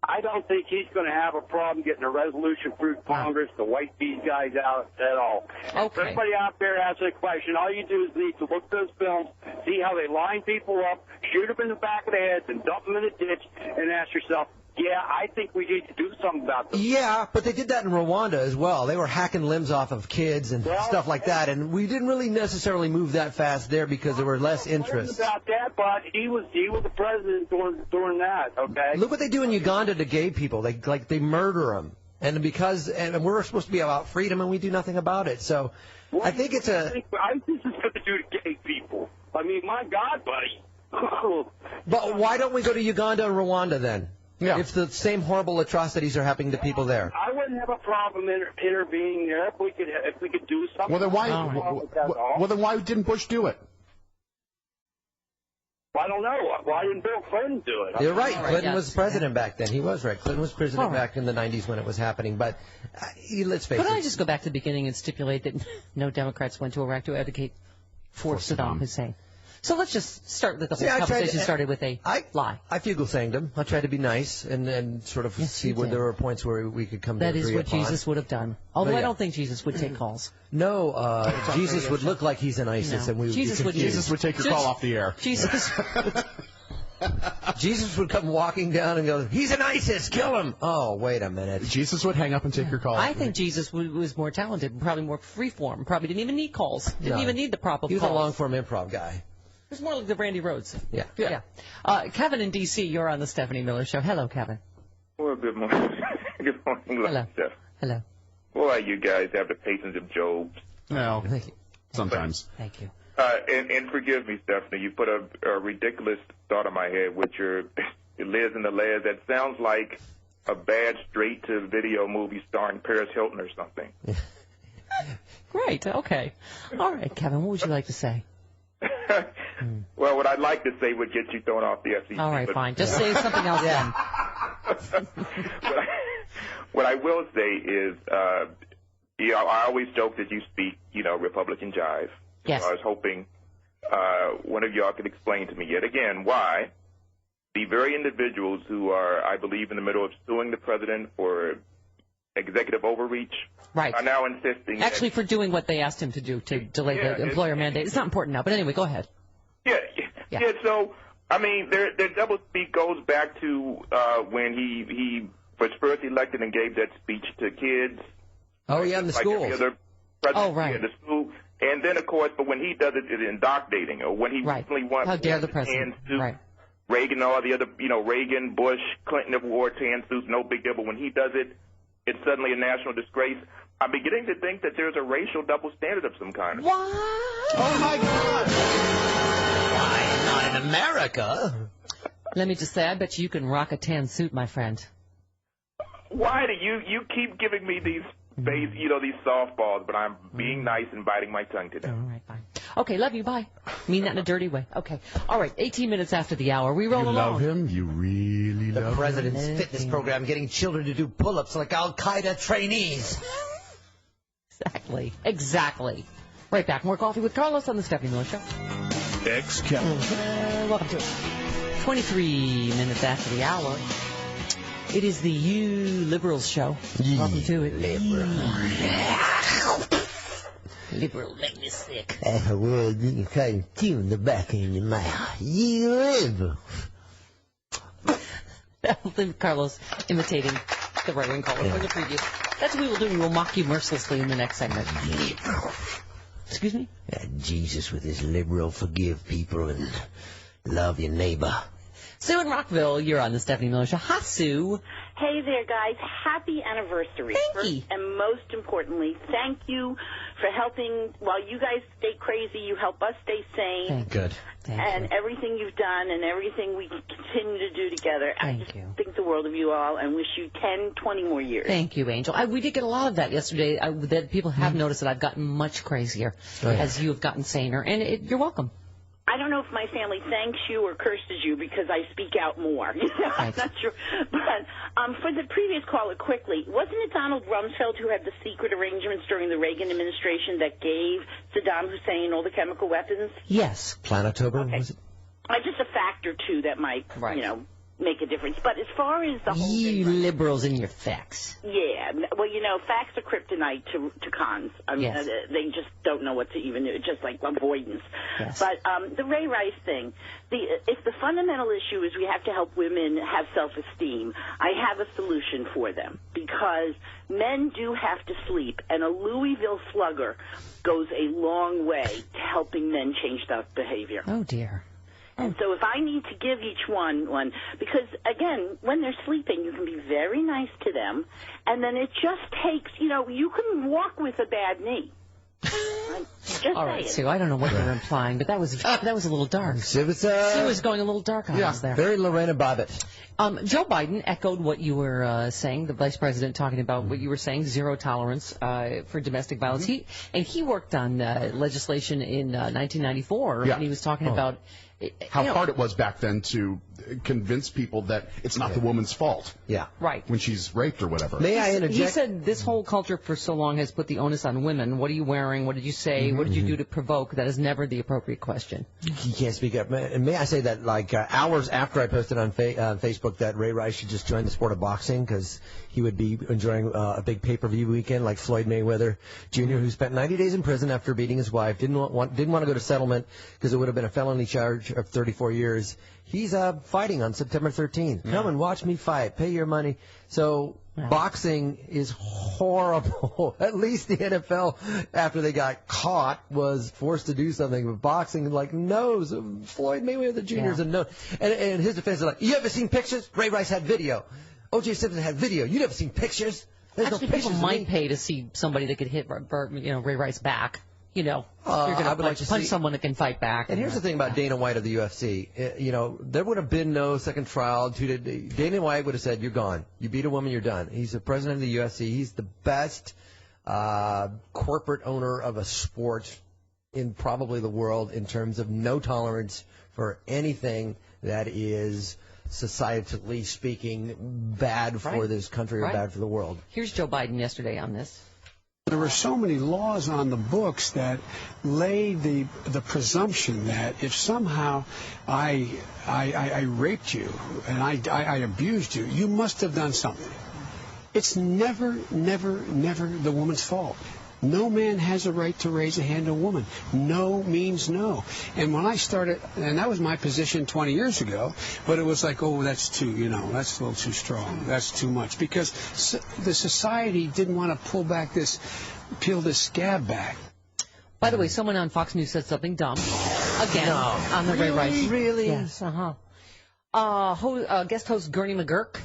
I don't think he's going to have a problem getting a resolution through Congress to wipe these guys out at all. Okay. If everybody out there asks a question, all you do is need to look at those films, see how they line people up, shoot them in the back of the head, and dump them in a ditch, and ask yourself, yeah, I think we need to do something about this. Yeah, but they did that in Rwanda as well. They were hacking limbs off of kids and stuff like that, and we didn't really necessarily move that fast there because there were less interest. About that, but he was the president during that. Okay. Look what they do in Uganda to gay people. They murder them, and we're supposed to be about freedom, and we do nothing about it. So I think it's I think this is going to do to gay people. I mean, my God, buddy. But why don't we go to Uganda and Rwanda then? Yeah. If the same horrible atrocities are happening to people there. I wouldn't have a problem intervening there if we could do something. Well, then why didn't Bush do it? I don't know. Why didn't Bill Clinton do it? You're right. Clinton was president back then. He was right. Clinton was president back in the 90s when it was happening. But let's face it. Could I just go back to the beginning and stipulate that no Democrats went to Iraq to advocate for Saddam Hussein? So let's just start with the whole conversation started with a lie. I Fugelsanged him. I tried to be nice and sort of see where there were points where we could come to agree upon. That is what Jesus would have done. Although I don't think Jesus would take calls. No, Jesus would look like he's in ISIS, and we would Jesus would take your call off the air. Jesus would come walking down and go, he's in ISIS, kill him. Oh, wait a minute. Jesus would hang up and take your call. I think Jesus was more talented, probably more freeform, probably didn't even need calls, didn't even need the proper calls. He was a long-form improv guy. It was more like the Randy Rhoads. Yeah. Kevin in D.C., you're on the Stephanie Miller Show. Hello, Kevin. Well, good morning. Good morning, Steph. Hello. Boy, you guys have the patience of Job. Well, sometimes. Thank you. And forgive me, Stephanie, you put a ridiculous thought in my head with your Liz and the Lez. That sounds like a bad straight-to-video movie starring Paris Hilton or something. Great. Okay. All right, Kevin, what would you like to say? Well, what I'd like to say would get you thrown off the SEC. All right, fine. Just say something else then. What I will say is, I always joke that you speak, Republican jive. Yes. So I was hoping one of y'all could explain to me yet again why the very individuals who are, I believe, in the middle of suing the president for executive overreach are now insisting actually for doing what they asked him to do to delay the employer mandate. It's not important now, but anyway, go ahead. Yeah. So, I mean, their doublespeak goes back to when he was first elected and gave that speech to kids. Oh, yeah, in the schools. Every other president in the school. And then, of course, but when he does it in dock dating, or when he recently won, how dare the president? Reagan, all the other, Reagan, Bush, Clinton have wore tan suits, no big deal. But when he does it, it's suddenly a national disgrace. I'm beginning to think that there's a racial double standard of some kind. What? Oh, my God. Why, not in America. Let me just say, I bet you can rock a tan suit, my friend. Why do you keep giving me these these softballs, but I'm being nice and biting my tongue today. All right, fine. Okay, love you, bye. Mean that in a dirty way. Okay. All right, 18 minutes after the hour. We roll along. You love him? You really love him? The president's fitness program getting children to do pull-ups like Al-Qaeda trainees. Exactly. Right back. More Coffee with Carlos on the Stephanie Miller Show. Welcome to it. 23 minutes after the hour. It is the You Liberals Show. Welcome to it. Liberal make me sick. Well, you can kind of tune the back in your mouth. You liberal. Carlos imitating the right-wing caller for the previous. That's what we will do. We will mock you mercilessly in the next segment. Excuse me? Jesus with his liberal forgive people and love your neighbor. Sue in Rockville, you're on the Stephanie Miller Show. Hi, Sue. Hey there, guys. Happy anniversary. Thank you. And most importantly, thank you for helping. While you guys stay crazy, you help us stay sane. Good. And everything you've done and everything we continue to do together. I just think the world of you all and wish you 10, 20 more years. Thank you, Angel. We did get a lot of that yesterday. That people have noticed that I've gotten much crazier as you have gotten saner. And you're welcome. I don't know if my family thanks you or curses you because I speak out more. I'm not sure. But for the previous caller, quickly, wasn't it Donald Rumsfeld who had the secret arrangements during the Reagan administration that gave Saddam Hussein all the chemical weapons? Yes. Planetober, was it? Just a fact or two that might, make a difference. But as far as the whole you liberals and your facts. Yeah, well, facts are kryptonite to cons. I mean, they just don't know what to even do. It's just like avoidance. Yes. But the Ray Rice thing, if the fundamental issue is we have to help women have self-esteem, I have a solution for them because men do have to sleep, and a Louisville slugger goes a long way to helping men change that behavior. Oh, dear. And so if I need to give each one, because, again, when they're sleeping, you can be very nice to them, and then it just takes, you can walk with a bad knee. Just all right, Sue, I don't know what you're implying, but that was a little dark. Sue was going a little dark on us there. Very Lorena Bobbitt. Joe Biden echoed what you were saying, the vice president talking about what you were saying, zero tolerance for domestic violence. He worked on legislation in 1994, and he was talking about how hard it was back then to convince people that it's not the woman's fault. Yeah. Right. When she's raped or whatever. May I interject? He said this whole culture for so long has put the onus on women. What are you wearing? What did you say? What did you do to provoke? That is never the appropriate question. You can't speak up. May I say that, hours after I posted on Facebook that Ray Rice should just join the sport of boxing because he would be enjoying a big pay-per-view weekend like Floyd Mayweather Jr., who spent 90 days in prison after beating his wife, didn't want to go to settlement because it would have been a felony charge of 34 years. He's fighting on September 13th. Come and watch me fight. Pay your money. So boxing is horrible. At least the NFL, after they got caught, was forced to do something. But boxing, knows. Floyd Mayweather Jr. is a no. And his defense is you ever seen pictures? Ray Rice had video. O.J. Simpson had video. You never seen pictures? There's Actually, no pictures people might pay to see somebody that could hit Ray Rice back. You're going to punch someone that can fight back. And here's the thing about Dana White of the UFC. There would have been no second trial. Dana White would have said, you're gone. You beat a woman, you're done. He's the president of the UFC. He's the best corporate owner of a sport in probably the world in terms of no tolerance for anything that is, societally speaking, bad for this country or bad for the world. Here's Joe Biden yesterday on this. There were so many laws on the books that laid the presumption that if somehow I raped you and I abused you, you must have done something. It's never, never, never the woman's fault. No man has a right to raise a hand to a woman. No means no. And when I started, and that was my position 20 years ago, but it was like, oh, that's too, that's a little too strong. That's too much. Because the society didn't want to peel this scab back. By the way, someone on Fox News said something dumb. Again, on the Ray Rice. Really? Yes, guest host Bernie McGurk.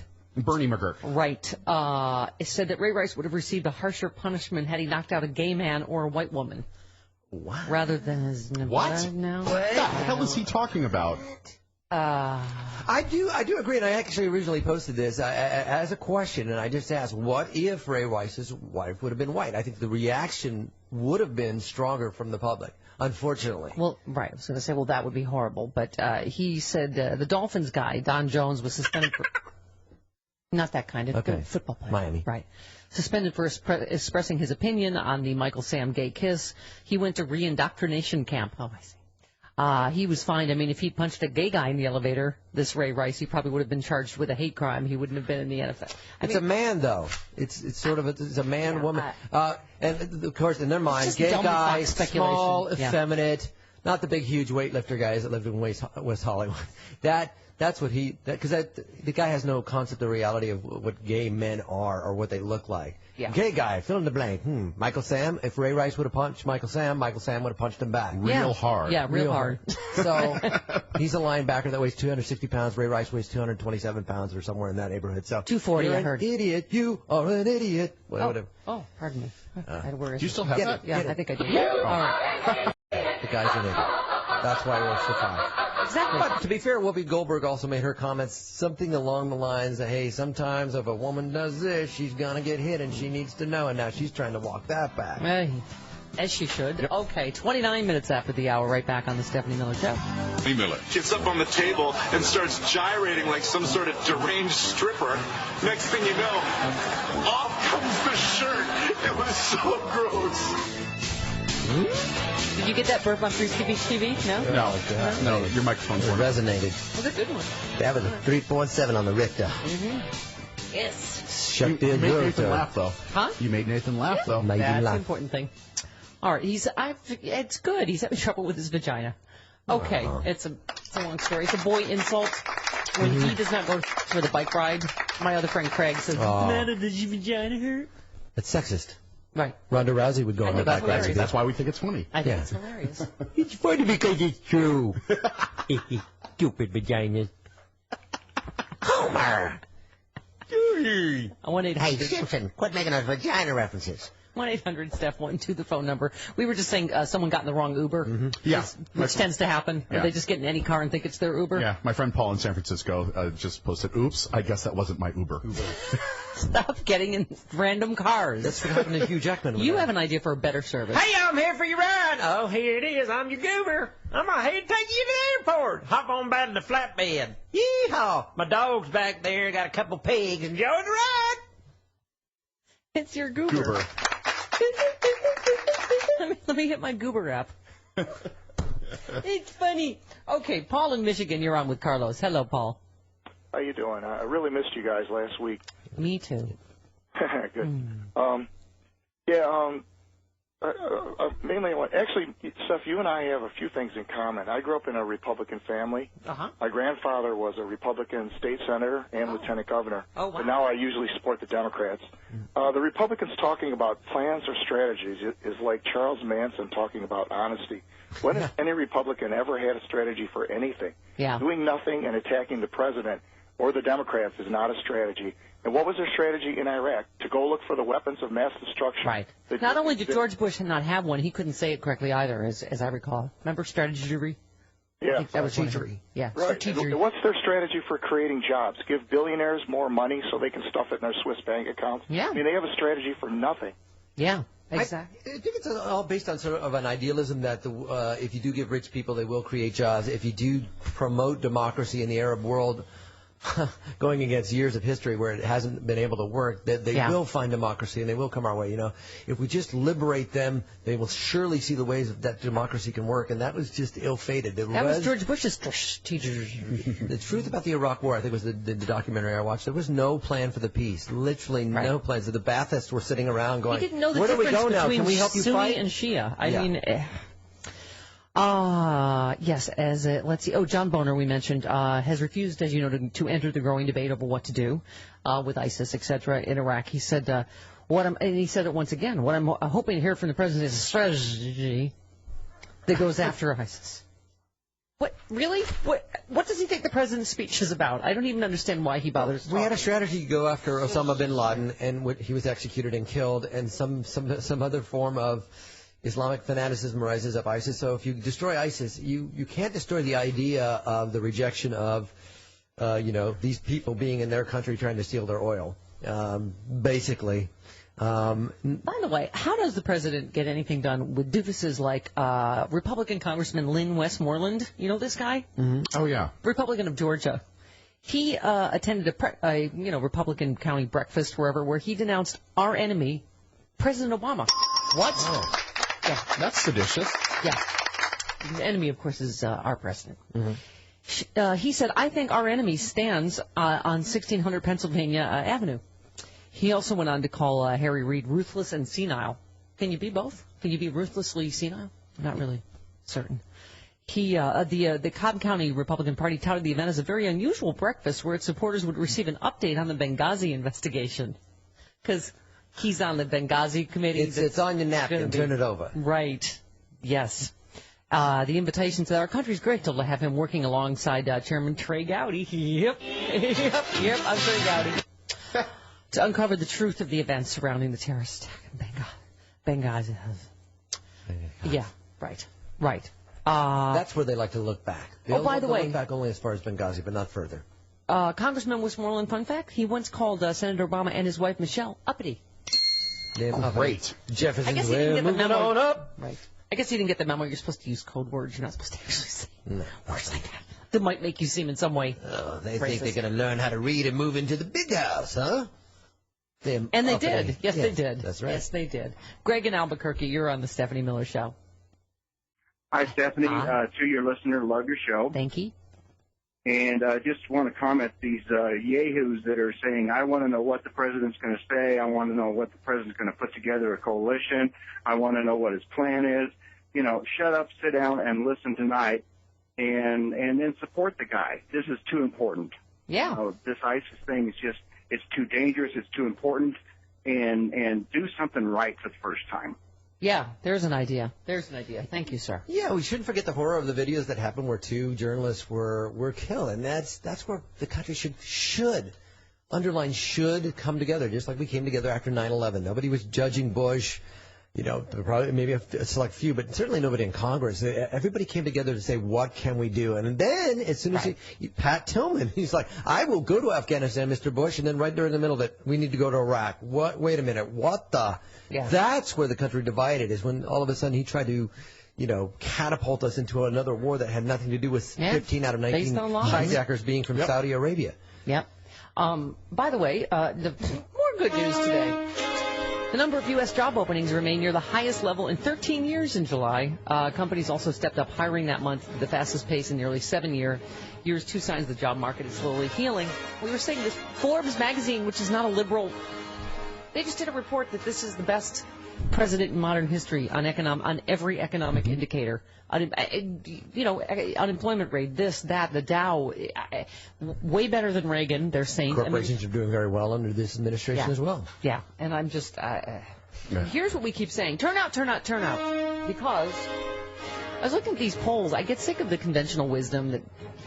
Right. Said that Ray Rice would have received a harsher punishment had he knocked out a gay man or a white woman. What? Rather than his What? now. What the hell is he talking about? I do agree, and I actually originally posted this as a question, and I just asked, what if Ray Rice's wife would have been white? I think the reaction would have been stronger from the public, unfortunately. Well, right. I was going to say, that would be horrible. But he said the Dolphins guy, Don Jones, was suspended for... Not that kind of football player. Miami. Right. Suspended for expressing his opinion on the Michael Sam gay kiss. He went to re-indoctrination camp. Oh, I see. He was fined. I mean, if he punched a gay guy in the elevator, this Ray Rice, he probably would have been charged with a hate crime. He wouldn't have been in the NFL. It's a man, though. It's sort of it's a man-woman. And, of course, in their mind, gay guy, small, effeminate, not the big, huge weightlifter guys that lived in West Hollywood. That's what because the guy has no concept of reality of what gay men are or what they look like. Yeah. Gay guy, fill in the blank. Michael Sam, if Ray Rice would have punched Michael Sam would have punched him back. Real hard. Yeah, real hard. So he's a linebacker that weighs 260 pounds. Ray Rice weighs 227 pounds or somewhere in that neighborhood. So 240, I heard. Idiot. You are an idiot. Oh, pardon me. Do you still have that? Yeah, I think I do. All right. The guy's an idiot. That's why we're surprised. Exactly. But to be fair, Whoopi Goldberg also made her comments something along the lines that, hey, sometimes if a woman does this, she's going to get hit and she needs to know. And now she's trying to walk that back. Hey. As she should. Yep. Okay, 29 minutes after the hour, right back on the Stephanie Miller Show. Miller gets up on the table and starts gyrating like some sort of deranged stripper. Next thing you know, off comes the shirt. It was so gross. Did you get that burp on Free Speech TV? No? No, your microphone's It resonated. It was a good one. That was a 3.7 on the Richter. Yes. You made Nathan laugh, though. Huh? You made Nathan laugh, though. That's the important thing. All right, it's good. He's having trouble with his vagina. Okay, it's a long story. It's a boy insult. When he does not go for the bike ride, my other friend Craig says, Nana, does your vagina hurt? It's sexist. Right. Ronda Rousey would go on the bike ride. That's why we think it's funny. I think it's hilarious. It's funny because it's true. Stupid vaginas. Homer! I 1-800. Hey, Simpson, quit making those vagina references. 1-800-STEPH-1 the phone number. We were just saying someone got in the wrong Uber. Yeah. Which tends to happen. Yeah. They just get in any car and think it's their Uber. Yeah, my friend Paul in San Francisco just posted, oops, I guess that wasn't my Uber. Stop getting in random cars. That's what happened to Hugh Jackman. You have an idea for a better service. Hey, I'm here for your ride. Oh, here it is. I'm your goober. I'm going to take you to the airport. Hop on back to the flatbed. Yeehaw. My dog's back there. Got a couple pigs. Enjoy the ride. It's your goober. Let me hit my goober app. It's funny. Okay, Paul in Michigan, you're on with Carlos. Hello, Paul. How you doing? I really missed you guys last week. Me too. Good. Mainly, actually, Steph, you and I have a few things in common. I grew up in a Republican family. My grandfather was a Republican state senator and lieutenant governor. Oh, wow. But now I usually support the Democrats. The Republicans talking about plans or strategies is like Charles Manson talking about honesty. When has any Republican ever had a strategy for anything? Yeah. Doing nothing and attacking the president or the Democrats is not a strategy. And what was their strategy in Iraq? To go look for the weapons of mass destruction. Right. Not only did George Bush not have one, he couldn't say it correctly either, as I recall. Remember strategy? Yeah. That was strategy. Yeah. Right. Strategy. What's their strategy for creating jobs? Give billionaires more money so they can stuff it in their Swiss bank accounts? Yeah. I mean, they have a strategy for nothing. Yeah. Exactly. I think it's all based on sort of an idealism that if you do give rich people, they will create jobs. If you do promote democracy in the Arab world, going against years of history where it hasn't been able to work, that they will find democracy and they will come our way. You know, if we just liberate them, they will surely see the ways that democracy can work. And that was just ill-fated. That was George Bush's teacher. The truth about the Iraq War, I think, was the documentary I watched. There was no plan for the peace. Literally no plans. The Baathists were sitting around going, he didn't know the where do we difference go now? between Can we help you Sunni fight? and Shia. I mean. Yes, let's see. Oh, John Boner, we mentioned, has refused, as you know, to enter the growing debate over what to do with ISIS, etc. in Iraq. He said, and he said it once again, what I'm hoping to hear from the president is a strategy that goes after ISIS. What, really? What does he think the president's speech is about? I don't even understand why he bothers talking. We had a strategy to go after Osama bin Laden, and he was executed and killed, and some other form of Islamic fanaticism rises up ISIS. So if you destroy ISIS, you can't destroy the idea of the rejection of, these people being in their country trying to steal their oil, basically. By the way, how does the president get anything done with doofuses like Republican Congressman Lynn Westmoreland? You know this guy? Mm-hmm. Oh, yeah. Republican of Georgia. He attended a Republican county breakfast where he denounced our enemy, President Obama. What? Oh. Yeah. That's seditious. Yeah. The enemy, of course, is our president. Mm-hmm. He said, I think our enemy stands on 1600 Pennsylvania Avenue. He also went on to call Harry Reid ruthless and senile. Can you be both? Can you be ruthlessly senile? I'm not really certain. He, the Cobb County Republican Party touted the event as a very unusual breakfast where its supporters would receive an update on the Benghazi investigation. Because he's on the Benghazi committee. It's on your napkin. Turn it over. Right. Yes. The invitation to our country's great to have him working alongside Chairman Trey Gowdy. Yep. I'm Trey Gowdy. To uncover the truth of the events surrounding the terrorist attack in Benghazi. Yeah. Right. That's where they like to look back. By the way, look back only as far as Benghazi, but not further. Congressman Westmoreland, fun fact, he once called Senator Obama and his wife Michelle uppity. Great. Jefferson's I guess he didn't get the moving memo. on up. Right. I guess he didn't get the memo. You're supposed to use code words. You're not supposed to actually say words like that. That might make you seem in some way They racist. think they're going to learn how to read and move into the big house, huh? And they did. Yes, they did. That's right. Yes, they did. Greg in Albuquerque, you're on the Stephanie Miller Show. Hi, Stephanie. To your listener, love your show. Thank you. And just want to comment, these yahoos that are saying, I want to know what the president's going to say. I want to know what the president's going to put together a coalition. I want to know what his plan is. You know, shut up, sit down, and listen tonight, and then support the guy. This is too important. Yeah. You know, this ISIS thing is just, it's too dangerous. It's too important. And do something right for the first time. Yeah, there's an idea. There's an idea. Thank you, sir. Yeah, we shouldn't forget the horror of the videos that happened where 2 journalists were killed, and that's where the country should underline should come together, just like we came together after 9/11. Nobody was judging Bush. You know, probably maybe a select few, but certainly nobody in Congress. Everybody came together to say, what can we do? And then, as soon as Pat Tillman, he's like, I will go to Afghanistan, Mr. Bush, and then right there in the middle of it, we need to go to Iraq. What? Wait a minute. What the? Yeah. That's where the country divided, is when all of a sudden he tried to, you know, catapult us into another war that had nothing to do with 15 out of 19 hijackers being from Saudi Arabia. Yep. By the way, more good news today. The number of U.S. job openings remain near the highest level in 13 years in July. Companies also stepped up hiring that month at the fastest pace in nearly 7 years. 2 signs the job market is slowly healing. We were saying this, Forbes magazine, which is not a liberal, they just did a report that this is the best president in modern history on every economic indicator. Unemployment rate, this, that, the Dow, way better than Reagan, they're saying. Corporations are doing very well under this administration as well. Yeah, and I'm just, here's what we keep saying. Turn out, turn out, turn out. Because I was looking at these polls. I get sick of the conventional wisdom that,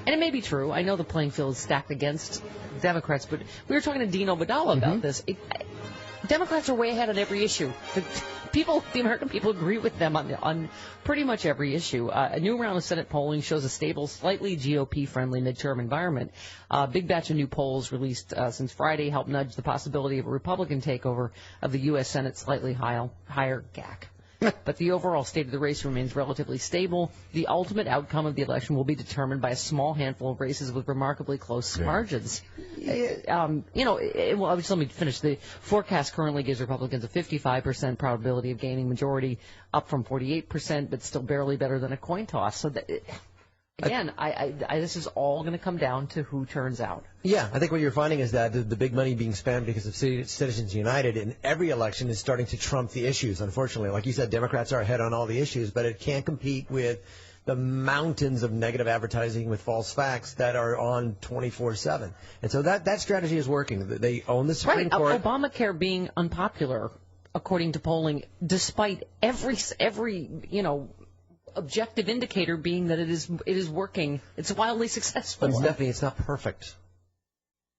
and it may be true, I know the playing field is stacked against Democrats, but we were talking to Dean Obadala about this. Democrats are way ahead on every issue. The American people agree with them on pretty much every issue. A new round of Senate polling shows a stable, slightly GOP-friendly midterm environment. A big batch of new polls released since Friday helped nudge the possibility of a Republican takeover of the U.S. Senate slightly higher GAC. But the overall state of the race remains relatively stable. The ultimate outcome of the election will be determined by a small handful of races with remarkably close margins. Let me finish. The forecast currently gives Republicans a 55% probability of gaining majority, up from 48%, but still barely better than a coin toss. So this is all going to come down to who turns out. Yeah, I think what you're finding is that the big money being spent because of Citizens United in every election is starting to trump the issues, unfortunately. Like you said, Democrats are ahead on all the issues, but it can't compete with the mountains of negative advertising with false facts that are on 24/7. And so that strategy is working. They own the Supreme Court. Obamacare being unpopular, according to polling, despite every objective indicator being that it is working. It's wildly successful. But Stephanie, it's not perfect.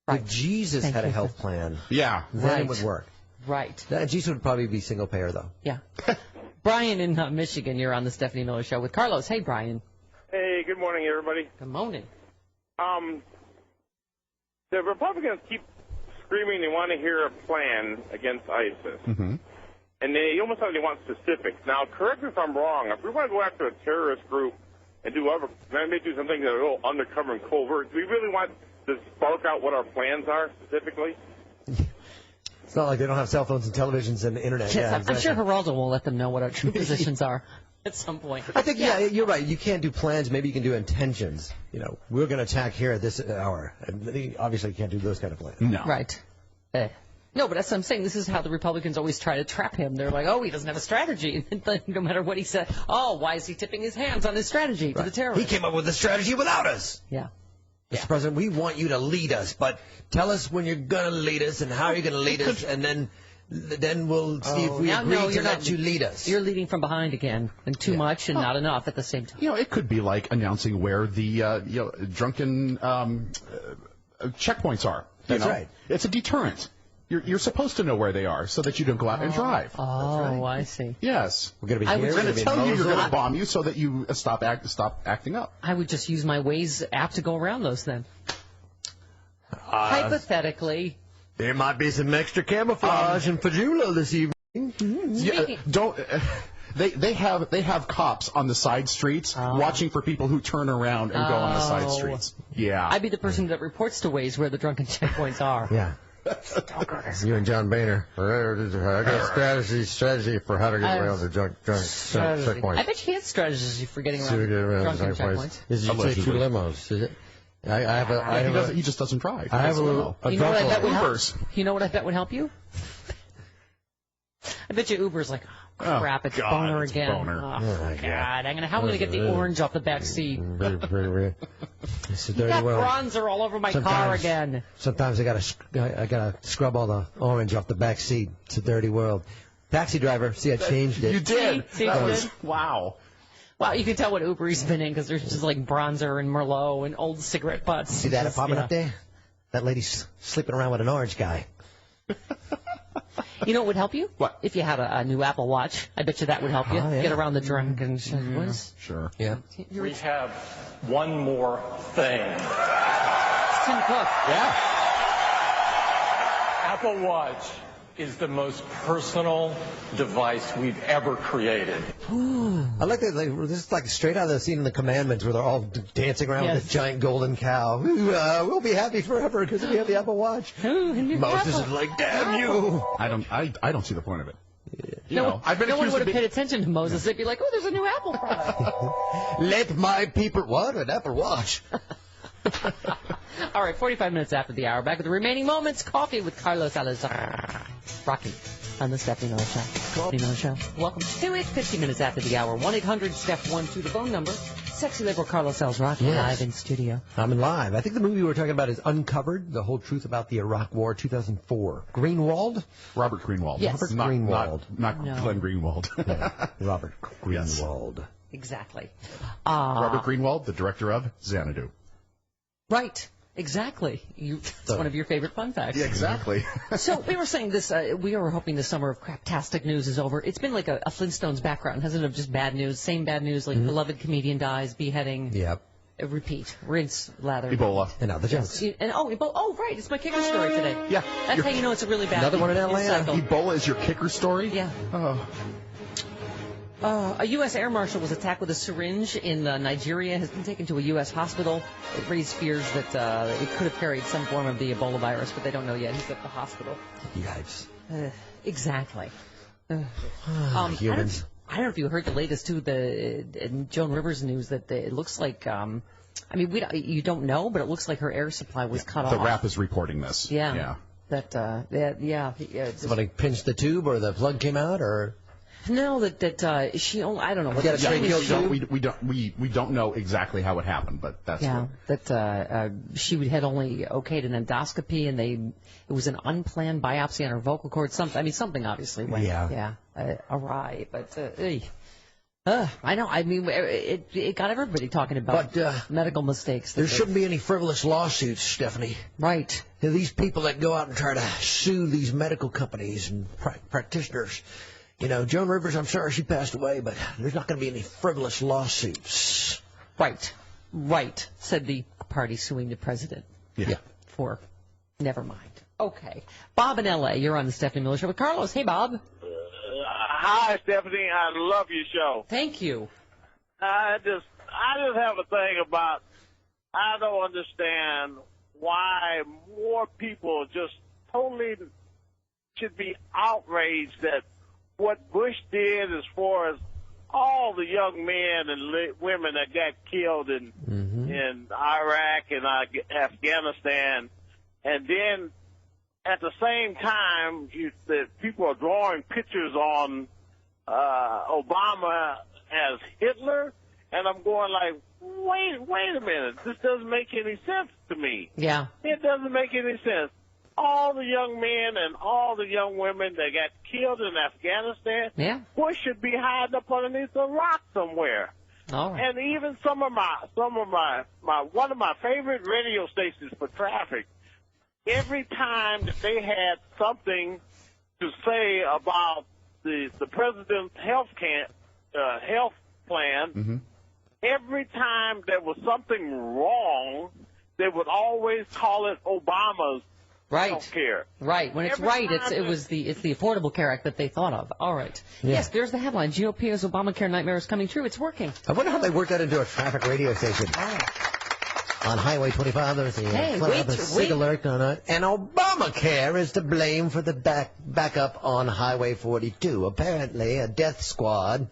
Right. If Jesus had a health plan, then it would work. Right. Jesus would probably be single payer, though. Yeah. Brian in Michigan, you're on the Stephanie Miller Show with Carlos. Hey, Brian. Hey, good morning, everybody. Good morning. The Republicans keep screaming they want to hear a plan against ISIS. Mm-hmm. And they almost like they want specifics. Now, correct me if I'm wrong. If we want to go after a terrorist group and maybe do something that are a little undercover and covert, do we really want to spark out what our plans are specifically? It's not like they don't have cell phones and televisions and the internet. Yes, yeah, I'm sure Geraldo will let them know what our true positions are at some point. I think, you're right. You can't do plans. Maybe you can do intentions. We're going to attack here at this hour. And obviously, you can't do those kind of plans. No. Right. No, but that's what I'm saying. This is how the Republicans always try to trap him. They're like, he doesn't have a strategy. No matter what he said, why is he tipping his hands on his strategy to the terrorists? He came up with a strategy without us. Yeah. Mr. President, we want you to lead us, but tell us when you're going to lead us and how you're going to lead us, and then we'll see if we agree to let you lead us. You're leading from behind again, and too much and not enough at the same time. It could be like announcing where the drunken checkpoints are. That's right. It's a deterrent. You're supposed to know where they are so that you don't go out and drive. Oh, right. I see. Yes. We're going to be here. We're going to tell you you're going to Mosul. bomb you so that you stop acting up. I would just use my Waze app to go around those then. Hypothetically. There might be some extra camouflage in Fajula this evening. Yeah, don't. They have cops on the side streets watching for people who turn around and go on the side streets. Yeah. I'd be the person that reports to Waze where the drunken checkpoints are. Yeah. You and John Boehner. I got strategy for how to get around the drunk checkpoints. I bet you had strategy for getting around drunken checkpoints. Is you take 2 limos? Is it? He just doesn't drive. I have a you know what I bet would help? You know what I bet would help you? I bet you Uber's like, oh, crap, it's boner again. Boner. Oh, God. How am I going to get the orange off the back seat? You got bronzer all over my car again. Sometimes I gotta scrub all the orange off the back seat. It's a dirty world. Taxi driver, see, I changed it. You did. See, wow. Wow, you can tell what Uber he's been in because there's just like bronzer and Merlot and old cigarette butts. See that apartment up there? That lady's sleeping around with an orange guy. You know what would help you? What? If you had a new Apple Watch. I bet you that would help you. Get around the drunk and Sure. Yeah. We have one more thing. Tim Cook. Yeah. Apple Watch is the most personal device we've ever created. I like that. This is like straight out of the scene in the Commandments where they're all dancing around with a giant golden cow. We'll be happy forever because we have the Apple Watch. Moses is like, damn you. I don't see the point of it. No one would have paid attention to Moses. They'd be like, oh, there's a new Apple product. Let my people... What? An Apple Watch. All right, 45 minutes after the hour. Back with the remaining moments. Coffee with Carlos Salazar. Rocky on the Stephanie Miller Show. Stephanie Miller Show. Welcome to it. 50 minutes after the hour. 1-800-STEPH-12, the phone number. Sexy liberal Carlos Salazar live in studio. I'm in live. I think the movie we're talking about is Uncovered, the whole truth about the Iraq War, 2004. Greenwald? Robert Greenwald. Yes. Robert Greenwald. Not Glenn Greenwald. Robert Greenwald. Yes. Exactly. Robert Greenwald, the director of Xanadu. Right. Exactly. That's one of your favorite fun facts. Yeah, exactly. So we were saying this, we were hoping the summer of craptastic news is over. It's been like a Flintstones background, hasn't it, of just bad news, same bad news, like beloved comedian dies, beheading. Yep. Repeat, rinse, lather. Ebola. And now the jokes. And Ebola. Oh, right, it's my kicker story today. Yeah. That's how you know it's a really bad Another one in Atlanta. cycle. Ebola is your kicker story? Yeah. Oh. A U.S. air marshal was attacked with a syringe in Nigeria, has been taken to a U.S. hospital. It raised fears that it could have carried some form of the Ebola virus, but they don't know yet. He's at the hospital. Yikes. Exactly. Humans. I don't know if you heard the latest, too, the Joan Rivers news that it looks like, you don't know, but it looks like her air supply was cut off. The Wrap is reporting this. Yeah. Somebody pinched the tube or the plug came out, or... No, that she only, I don't know. What we don't know exactly how it happened, but that's she had only okayed an endoscopy, and it was an unplanned biopsy on her vocal cord. Something obviously went awry. But I know. I mean, it got everybody talking about medical mistakes. There shouldn't be any frivolous lawsuits, Stephanie. Right. These people that go out and try to sue these medical companies and practitioners. You know, Joan Rivers, I'm sorry she passed away, but there's not going to be any frivolous lawsuits. Right, said the party suing the president. Yeah. Never mind. Okay. Bob in L.A., you're on the Stephanie Miller Show with Carlos. Hey, Bob. Hi, Stephanie. I love your show. Thank you. I just have a thing about, I don't understand why more people just totally should be outraged that what Bush did as far as all the young men and women that got killed in Iraq and Afghanistan, and then at the same time, that people are drawing pictures on Obama as Hitler, and I'm going like, wait a minute, this doesn't make any sense to me. Yeah. It doesn't make any sense. All the young men and all the young women that got killed in Afghanistan, Bush should be hiding up underneath a rock somewhere. All right. And even one of my favorite radio stations for traffic, every time that they had something to say about the president's health plan, every time there was something wrong, they would always call it Obama's Right. I don't care. Right. When it's right, it's the Affordable Care Act that they thought of. All right. Yeah. Yes, there's the headline. GOP's Obamacare nightmare is coming true. It's working. I wonder how they worked that into a traffic radio station. Oh. On Highway 25, there's the SIG alert on it. And Obamacare is to blame for the backup on Highway 42. Apparently, a death squad.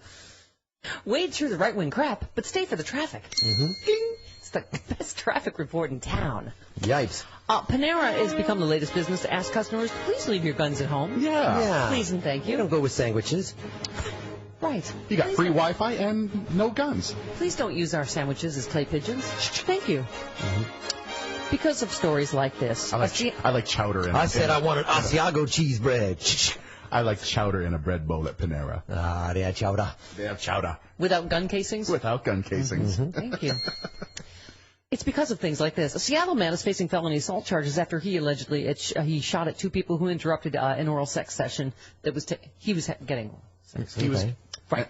Wade through the right-wing crap, but stay for the traffic. It's the best traffic report in town. Yipes. Panera has become the latest business to ask customers, please leave your guns at home. Yeah. Please and thank you. You don't go with sandwiches. Right. You got free Wi-Fi and no guns. Please don't use our sandwiches as clay pigeons. Thank you. Because of stories like this. I like chowder in I said I wanted Asiago cheese bread. I like chowder in a bread bowl at Panera. Ah, they have chowder. They have chowder. Without gun casings? Without gun casings. Thank you. It's because of things like this. A Seattle man is facing felony assault charges after he allegedly he shot at two people who interrupted an oral sex session that was he was getting. He was right.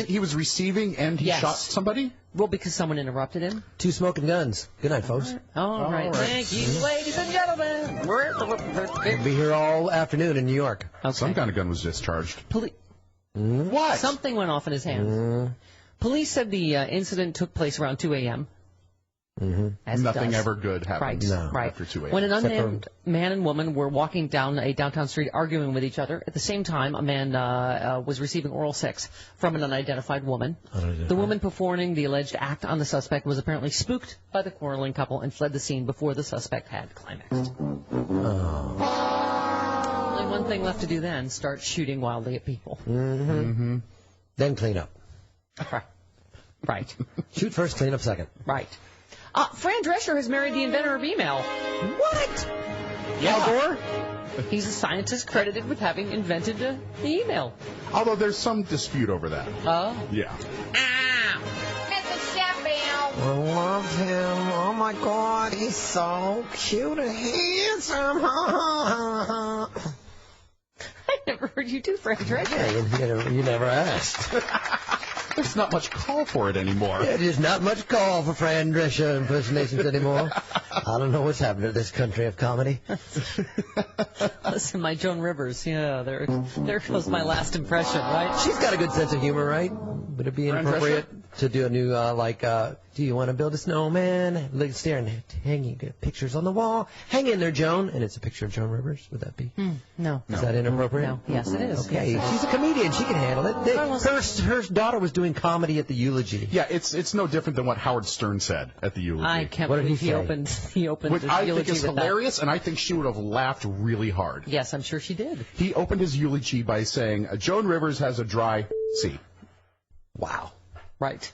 He was receiving and he shot somebody? Well, because someone interrupted him. Two smoking guns. Good night, folks. All right. Thank you, ladies and gentlemen. We'll be here all afternoon in New York. Okay. Some kind of gun was discharged. What? Something went off in his hands. Police said the incident took place around 2 a.m. Nothing ever good happens after 2 a.m. When an unnamed man and woman were walking down a downtown street arguing with each other, at the same time, a man was receiving oral sex from an unidentified woman. The woman performing the alleged act on the suspect was apparently spooked by the quarreling couple and fled the scene before the suspect had climaxed. Only one thing left to do then, start shooting wildly at people. Then clean up. Right. Shoot first, clean up second. Right. Fran Drescher has married the inventor of email. What? Al Gore? He's a scientist credited with having invented the email. Although there's some dispute over that. Oh? Yeah. Mr. Sheffield. I love him. Oh, my God. He's so cute and handsome. I never heard you do Fran Drescher. Yeah, you never asked. There's not much call for it anymore. It is not much call for Fran Drescher impersonations anymore. I don't know what's happened to this country of comedy. Listen, my Joan Rivers, there goes my last impression, right? She's got a good sense of humor, right? Would it be inappropriate to do a new, do you want to build a snowman? Look, stare and hanging pictures on the wall. Hang in there, Joan. And it's a picture of Joan Rivers. Would that be? No. Is that inappropriate? No. Yes, it is. Okay. Yes, she's a comedian. She can handle it. Her daughter was doing comedy at the eulogy. Yeah, it's no different than what Howard Stern said at the eulogy. I can't believe he opened Which the I eulogy think is with hilarious, and I think she would have laughed really hard. Yes, I'm sure she did. He opened his eulogy by saying, Joan Rivers has a dry C. Wow. Right.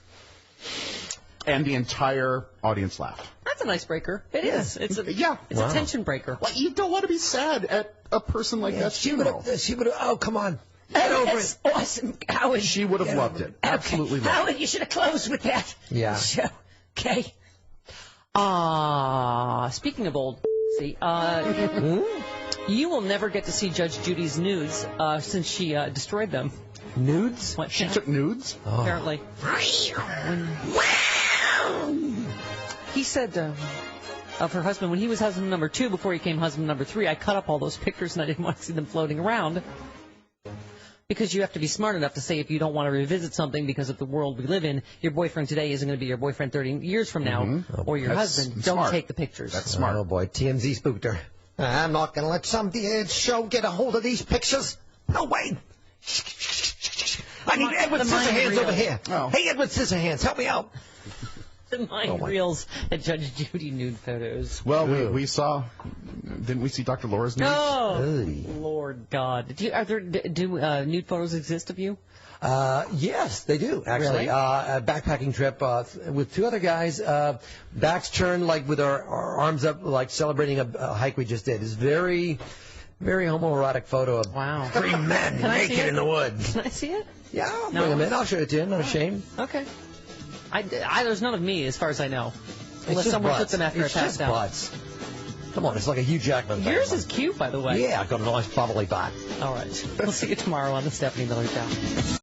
And the entire audience laughed. That's an icebreaker. It is. It's a tension breaker. Well, you don't want to be sad at a person like that. She would have. Oh, come on. Get over it. Awesome, Howard. She would have loved it. Absolutely loved it. Howard, you should have closed with that. Yeah. Okay. Speaking of old, you will never get to see Judge Judy's nudes since she destroyed them. Nudes? What, she took nudes? Apparently. He said of her husband, when he was husband number 2, before he became husband number 3, I cut up all those pictures and I didn't want to see them floating around. Because you have to be smart enough to say if you don't want to revisit something because of the world we live in, your boyfriend today isn't going to be your boyfriend 30 years from now, or your husband. Don't take the pictures. That's smart. Oh, boy. TMZ spooked her. I'm not going to let some show get a hold of these pictures. No way. I need Edward Scissorhands over here. Oh. Hey, Edward Scissorhands, help me out. The mind reels at Judge Judy nude photos. Well, we saw, didn't we see Dr. Laura's nudes? Oh, Lord God. Do nude photos exist of you? Yes, they do, actually. Really? A backpacking trip with 2 other guys, backs turned, like with our arms up, like celebrating a hike we just did. It's very, very homoerotic photo of 3 men naked in the woods. Can I see it? Yeah, I'll bring them in. I'll show it to you. I'm not ashamed. Okay. There's none of me, as far as I know. Unless someone took them after I passed out. Butts. Come on, it's like a Hugh Jackman thing. Yours is cute, by the way. Yeah, I've got a nice bubbly butt. All right. We'll see you tomorrow on the Stephanie Miller Show.